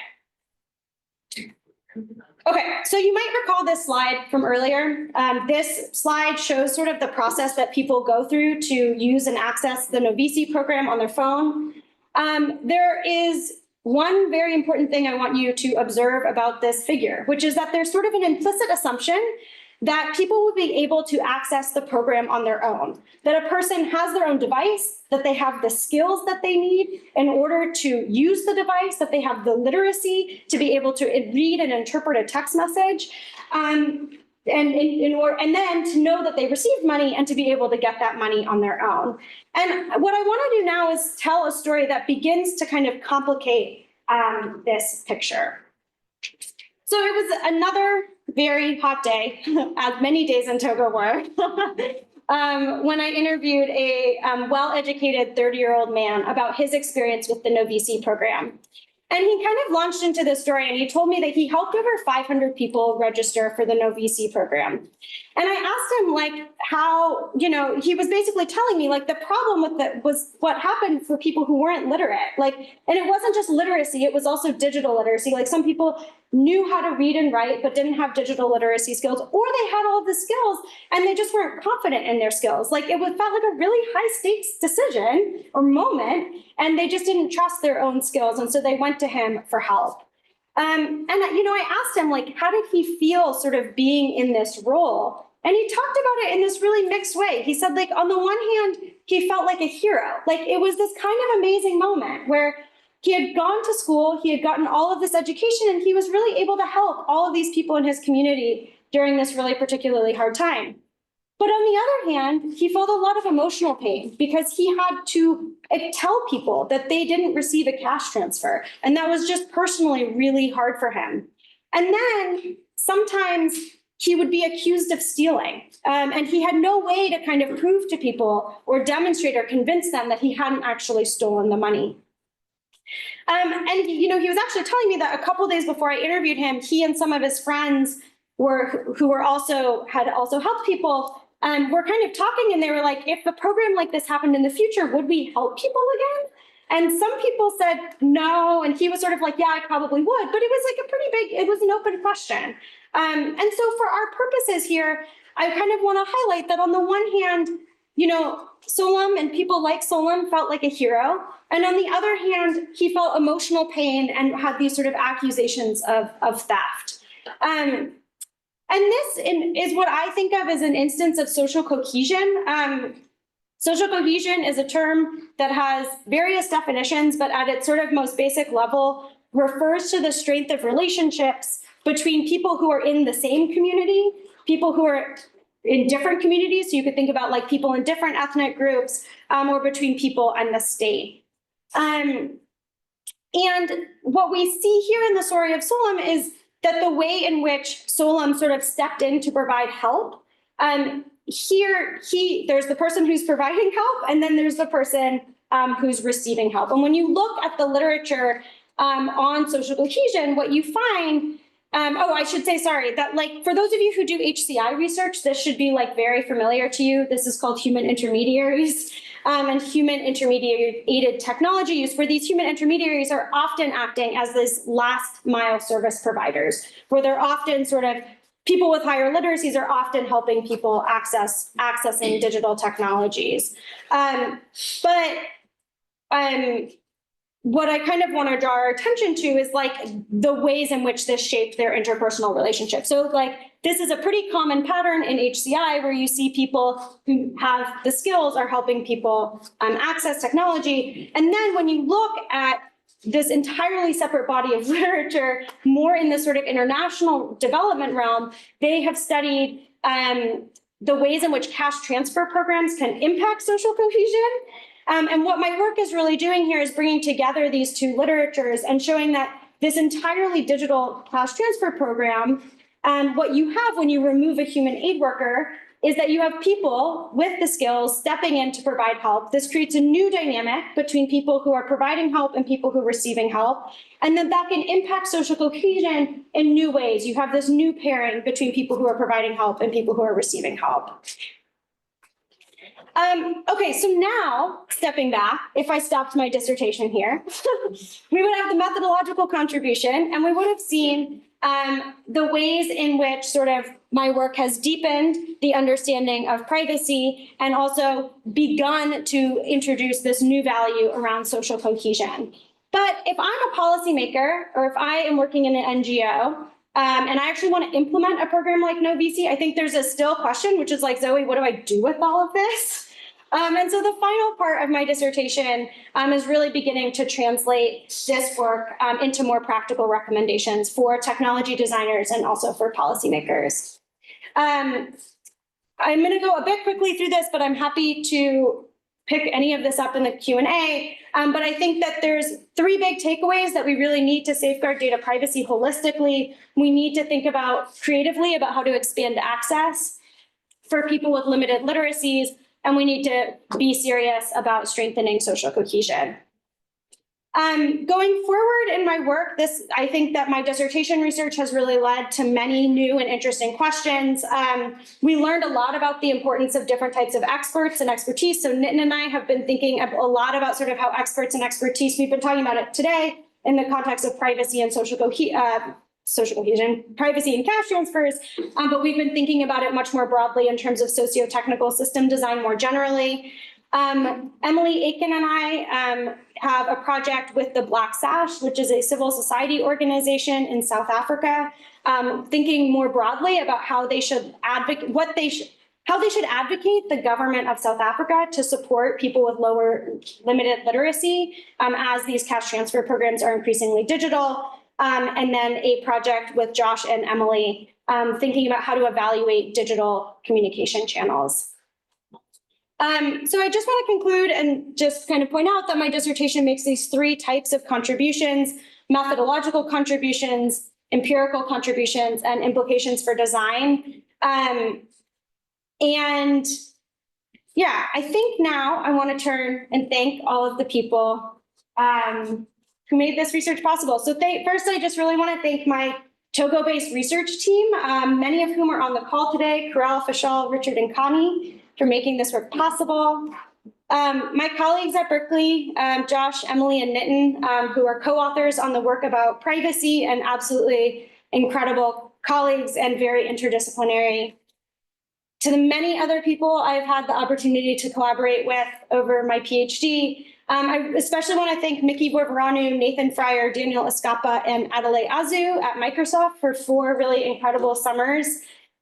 Okay, so you might recall this slide from earlier. This slide shows sort of the process that people go through to use and access the Novisi program on their phone. There is one very important thing I want you to observe about this figure, which is that there's sort of an implicit assumption that people will be able to access the program on their own, that a person has their own device, that they have the skills that they need in order to use the device, that they have the literacy to be able to read and interpret a text message, and then to know that they received money and to be able to get that money on their own. And what I want to do now is tell a story that begins to kind of complicate this picture. So it was another very hot day, as many days in Togo were, when I interviewed a well-educated 30-year-old man about his experience with the Novisi program. And he kind of launched into this story, and he told me that he helped over 500 people register for the Novisi program. And I asked him, like, how, he was basically telling me, like, the problem with it was what happened for people who weren't literate. Like, and it wasn't just literacy, it was also digital literacy. Like, some people knew how to read and write, but didn't have digital literacy skills, or they had all of the skills and they just weren't confident in their skills. Like, it felt like a really high stakes decision or moment, and they just didn't trust their own skills. And so they went to him for help. I asked him, like, how did he feel sort of being in this role? And he talked about it in this really mixed way. He said, like, on the one hand, he felt like a hero. Like, it was this kind of amazing moment where he had gone to school, he had gotten all of this education, and he was really able to help all of these people in his community during this really particularly hard time. But on the other hand, he felt a lot of emotional pain because he had to tell people that they didn't receive a cash transfer. And that was just personally really hard for him. And then sometimes he would be accused of stealing. And he had no way to kind of prove to people or demonstrate or convince them that he hadn't actually stolen the money. He was actually telling me that a couple of days before I interviewed him, he and some of his friends who had also helped people, were kind of talking, and they were like, if a program like this happened in the future, would we help people again? And some people said no, and he was sort of like, yeah, I probably would, but it was like it was an open question. And so for our purposes here, I kind of want to highlight that on the one hand, Solom and people like Solom felt like a hero. And on the other hand, he felt emotional pain and had these sort of accusations of theft. And this is what I think of as an instance of social cohesion. Social cohesion is a term that has various definitions, but at its sort of most basic level refers to the strength of relationships between people who are in the same community, people who are in different communities. So you could think about like people in different ethnic groups, or between people and the state. And what we see here in the story of Solem is that the way in which Solem sort of stepped in to provide help, there's the person who's providing help, and then there's the person who's receiving help. And when you look at the literature on social cohesion, what you find, I should say, sorry, that like for those of you who do HCI research, this should be like very familiar to you. This is called human intermediaries and human intermediary-aided technology use, where these human intermediaries are often acting as this last mile service providers, where they're often sort of people with higher literacies are often helping people accessing digital technologies. What I kind of want to draw our attention to is like the ways in which this shaped their interpersonal relationships. So like this is a pretty common pattern in HCI where you see people who have the skills are helping people access technology. And then when you look at this entirely separate body of literature, more in this sort of international development realm, they have studied the ways in which cash transfer programs can impact social cohesion. And what my work is really doing here is bringing together these two literatures and showing that this entirely digital cash transfer program, what you have when you remove a human aid worker is that you have people with the skills stepping in to provide help. This creates a new dynamic between people who are providing help and people who are receiving help. And then that can impact social cohesion in new ways. You have this new pairing between people who are providing help and people who are receiving help. Okay, so now stepping back, if I stopped my dissertation here, we would have the methodological contribution, and we would have seen the ways in which sort of my work has deepened the understanding of privacy and also begun to introduce this new value around social cohesion. But if I'm a policymaker, or if I am working in an NGO, and I actually want to implement a program like No VC, I think there's a still question, which is like, Zoe, what do I do with all of this? And so the final part of my dissertation is really beginning to translate this work into more practical recommendations for technology designers and also for policymakers. I'm going to go a bit quickly through this, but I'm happy to pick any of this up in the Q&A. But I think that there's three big takeaways that we really need to safeguard data privacy holistically. We need to think about creatively about how to expand access for people with limited literacies, and we need to be serious about strengthening social cohesion. Going forward in my work, I think that my dissertation research has really led to many new and interesting questions. We learned a lot about the importance of different types of experts and expertise. So Nitin and I have been thinking a lot about sort of how experts and expertise, we've been talking about it today in the context of privacy and social cohesion, privacy and cash transfers, but we've been thinking about it much more broadly in terms of socio-technical system design more generally. Emily Aiken and I have a project with the Black Sash, which is a civil society organization in South Africa, thinking more broadly about how they should advocate, how they should advocate the government of South Africa to support people with limited literacy as these cash transfer programs are increasingly digital. And then a project with Josh and Emily thinking about how to evaluate digital communication channels. So I just want to conclude and just kind of point out that my dissertation makes these three types of contributions: methodological contributions, empirical contributions, and implications for design. And yeah, I think now I want to turn and thank all of the people who made this research possible. So first, I just really want to thank my Togo-based research team, many of whom are on the call today: Karel, Fishal, Richard, and Connie, for making this work possible. My colleagues at Berkeley, Josh, Emily, and Nitin, who are co-authors on the work about privacy, and absolutely incredible colleagues and very interdisciplinary. To the many other people I've had the opportunity to collaborate with over my PhD, I especially want to thank Mickey Borbaranu, Nathan Fryer, Daniel Escapa, and Adelaide Azu at Microsoft for 4 really incredible summers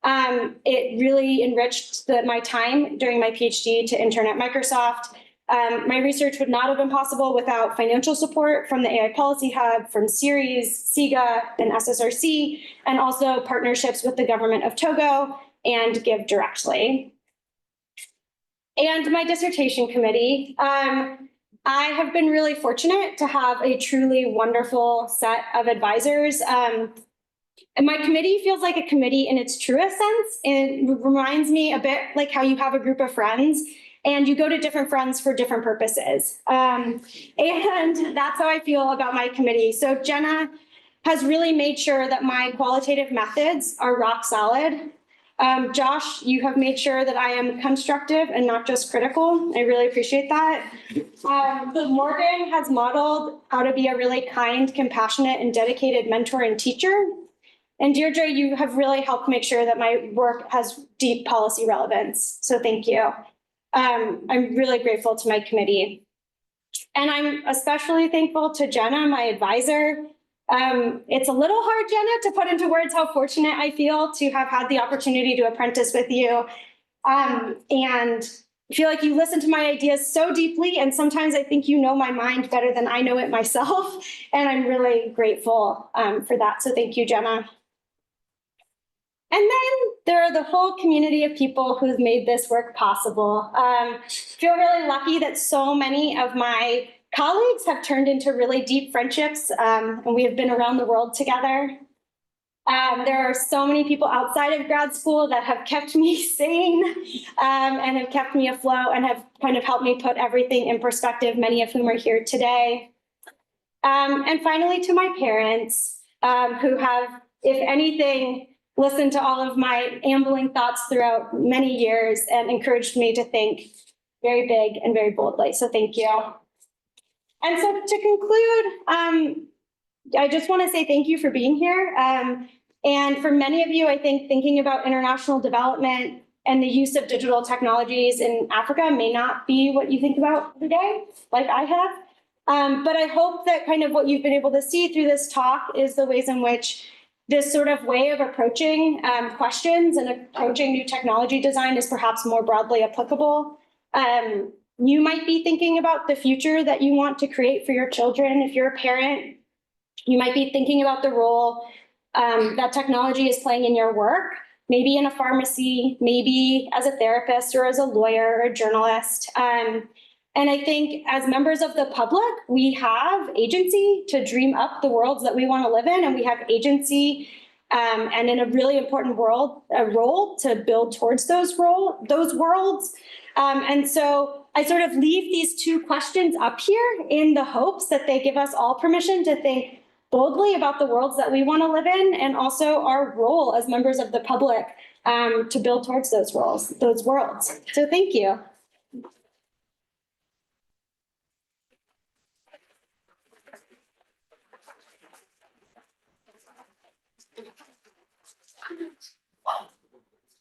It really enriched my time during my PhD to intern at Microsoft. My research would not have been possible without financial support from the AI Policy Hub, from Ceres, SIGA, and SSRC, and also partnerships with the government of Togo and Give Directly. And my dissertation committee. I have been really fortunate to have a truly wonderful set of advisors. And my committee feels like a committee in its truest sense. It reminds me a bit like how you have a group of friends and you go to different friends for different purposes. And that's how I feel about my committee. So Jenna has really made sure that my qualitative methods are rock solid. Josh, you have made sure that I am constructive and not just critical. I really appreciate that. Morgan has modeled how to be a really kind, compassionate, and dedicated mentor and teacher. And Deirdre, you have really helped make sure that my work has deep policy relevance. So thank you. I'm really grateful to my committee. And I'm especially thankful to Jenna, my advisor. It's a little hard, Jenna, to put into words how fortunate I feel to have had the opportunity to apprentice with you. And I feel like you listen to my ideas so deeply, and sometimes I think you know my mind better than I know it myself. And I'm really grateful for that. So thank you, Jenna. And then there are the whole community of people who've made this work possible. Feel really lucky that so many of my colleagues have turned into really deep friendships, and we have been around the world together. There are so many people outside of grad school that have kept me sane and have kept me afloat and have kind of helped me put everything in perspective, many of whom are here today. And finally, to my parents who have, if anything, listened to all of my ambling thoughts throughout many years and encouraged me to think very big and very boldly. So thank you. And so to conclude, I just want to say thank you for being here. And for many of you, I think thinking about international development and the use of digital technologies in Africa may not be what you think about every day, like I have. But I hope that kind of what you've been able to see through this talk is the ways in which this sort of way of approaching questions and approaching new technology design is perhaps more broadly applicable. You might be thinking about the future that you want to create for your children. If you're a parent, you might be thinking about the role that technology is playing in your work, maybe in a pharmacy, maybe as a therapist or as a lawyer or a journalist. And I think as members of the public, we have agency to dream up the worlds that we want to live in, and we have agency and in a really important role to build towards those worlds. And so I sort of leave these two questions up here in the hopes that they give us all permission to think boldly about the worlds that we want to live in, and also our role as members of the public to build towards those worlds. So thank you.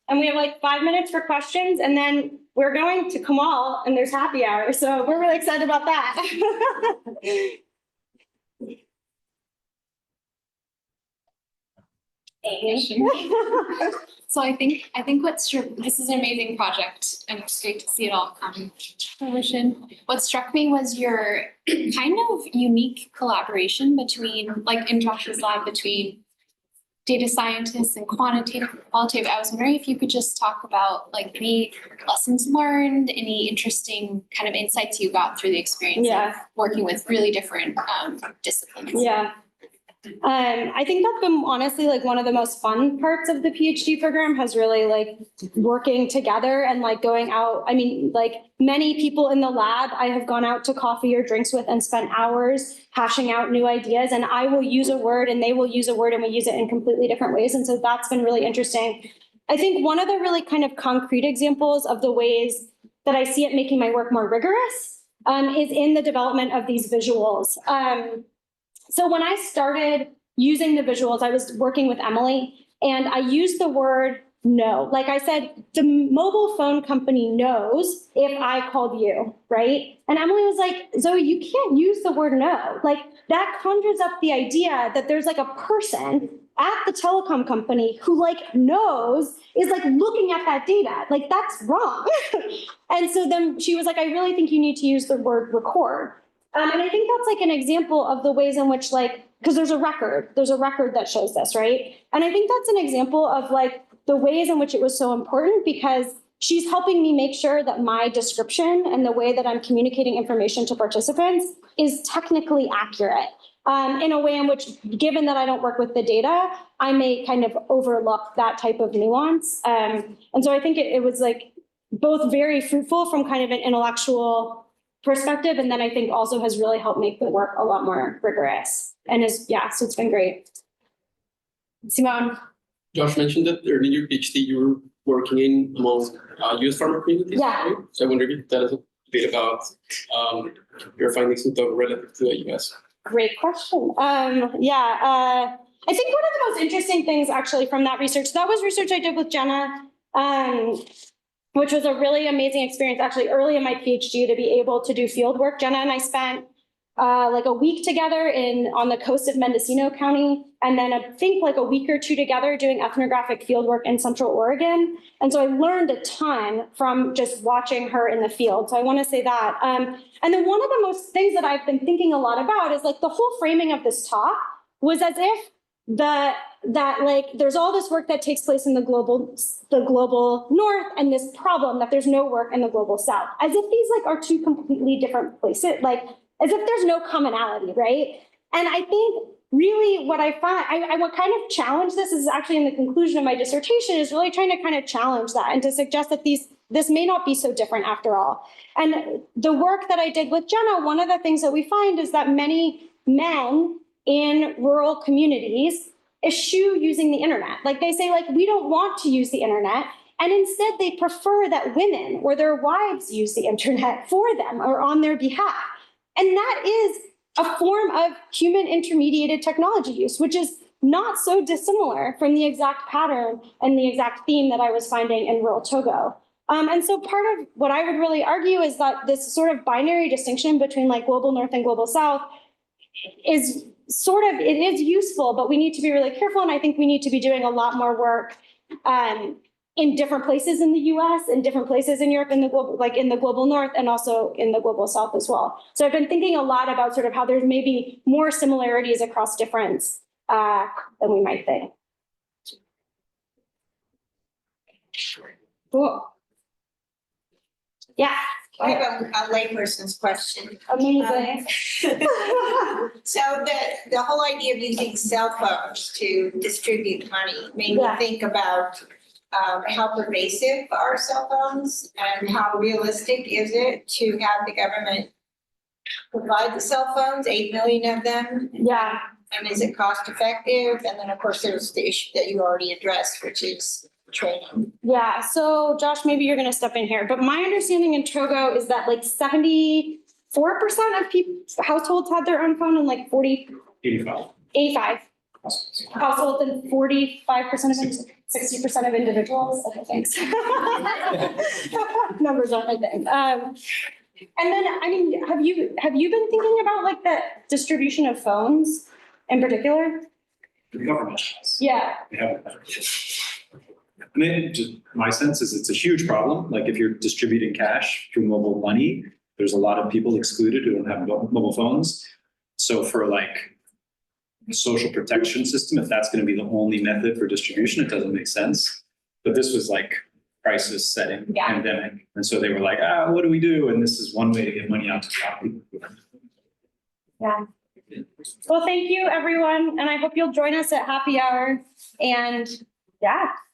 And we have like 5 minutes for questions, and then we're going to Kamal and there's happy hour. So we're really excited about that. So I think this is an amazing project, and it's great to see it all come to fruition. What struck me was your kind of unique collaboration between, like in Josh's lab, between data scientists and qualitative. I was wondering if you could just talk about like any lessons learned, any interesting kind of insights you got through the experience of working with really different disciplines. Yeah. I think that's been honestly like one of the most fun parts of the PhD program, has really like working together and like going out. I mean, like many people in the lab I have gone out to coffee or drinks with and spent hours hashing out new ideas, and I will use a word and they will use a word and we use it in completely different ways. And so that's been really interesting. I think one of the really kind of concrete examples of the ways that I see it making my work more rigorous is in the development of these visuals. So when I started using the visuals, I was working with Emily, and I used the word know. Like I said, the mobile phone company knows if I called you, right? And Emily was like, Zoe, you can't use the word no. Like that conjures up the idea that there's like a person at the telecom company who like knows, is like looking at that data. Like that's wrong. And so then she was like, I really think you need to use the word record. And I think that's like an example of the ways in which like, because there's a record that shows this, right? And I think that's an example of like the ways in which it was so important, because she's helping me make sure that my description and the way that I'm communicating information to participants is technically accurate. In a way in which, given that I don't work with the data, I may kind of overlook that type of nuance. And so I think it was like both very fruitful from kind of an intellectual perspective, and then I think also has really helped make the work a lot more rigorous. And so it's been great. Simone. Josh mentioned that early in your PhD you were working in among US farmer communities. Yeah. Right? So I wonder if you could tell us a bit about your findings in Togo relative to the US. Great question. I think one of the most interesting things actually from that research, that was research I did with Jenna, which was a really amazing experience actually early in my PhD to be able to do field work. Jenna and I spent like a week together on the coast of Mendocino County, and then I think like a week or two together doing ethnographic field work in Central Oregon. And so I learned a ton from just watching her in the field. So I want to say that. And then one of the most things that I've been thinking a lot about is like the whole framing of this talk was as if that like there's all this work that takes place in the global north, and this problem that there's no work in the global south, as if these like are two completely different places, like as if there's no commonality, right? And I think really what I find, I would kind of challenge this is actually in the conclusion of my dissertation, is really trying to kind of challenge that and to suggest that this may not be so different after all. And the work that I did with Jenna, one of the things that we find is that many men in rural communities eschew using the internet. Like they say, like, we don't want to use the internet. And instead they prefer that women or their wives use the internet for them or on their behalf. And that is a form of human intermediated technology use, which is not so dissimilar from the exact pattern and the exact theme that I was finding in rural Togo. And so part of what I would really argue is that this sort of binary distinction between like global north and global south is it is useful, but we need to be really careful. And I think we need to be doing a lot more work in different places in the US, in different places in Europe, in the global north, and also in the global south as well. So I've been thinking a lot about sort of how there's maybe more similarities across difference than we might think. Cool. Yeah. I have a layperson's question. Amazing. So the whole idea of using cell phones to distribute money made me think about how pervasive are cell phones and how realistic is it to have the government provide the cell phones, 8 million of them? Yeah. And is it cost effective? And then of course there's the issue that you already addressed, which is training. Yeah, so Josh, maybe you're gonna step in here, but my understanding in Togo is that like 74% of households had their own phone and like 85 households and 45% of 60% of individuals. Okay, thanks. Numbers aren't my thing. And then, I mean, have you been thinking about like the distribution of phones in particular? The government has. Yeah. They haven't. I mean, just my sense is it's a huge problem. Like if you're distributing cash through mobile money, there's a lot of people excluded who don't have mobile phones. So for like a social protection system, if that's going to be the only method for distribution, it doesn't make sense. But this was like crisis setting, pandemic. And so they were like, what do we do? And this is one way to get money out to stop people. Yeah. Well, thank you, everyone. And I hope you'll join us at happy hour. And yeah.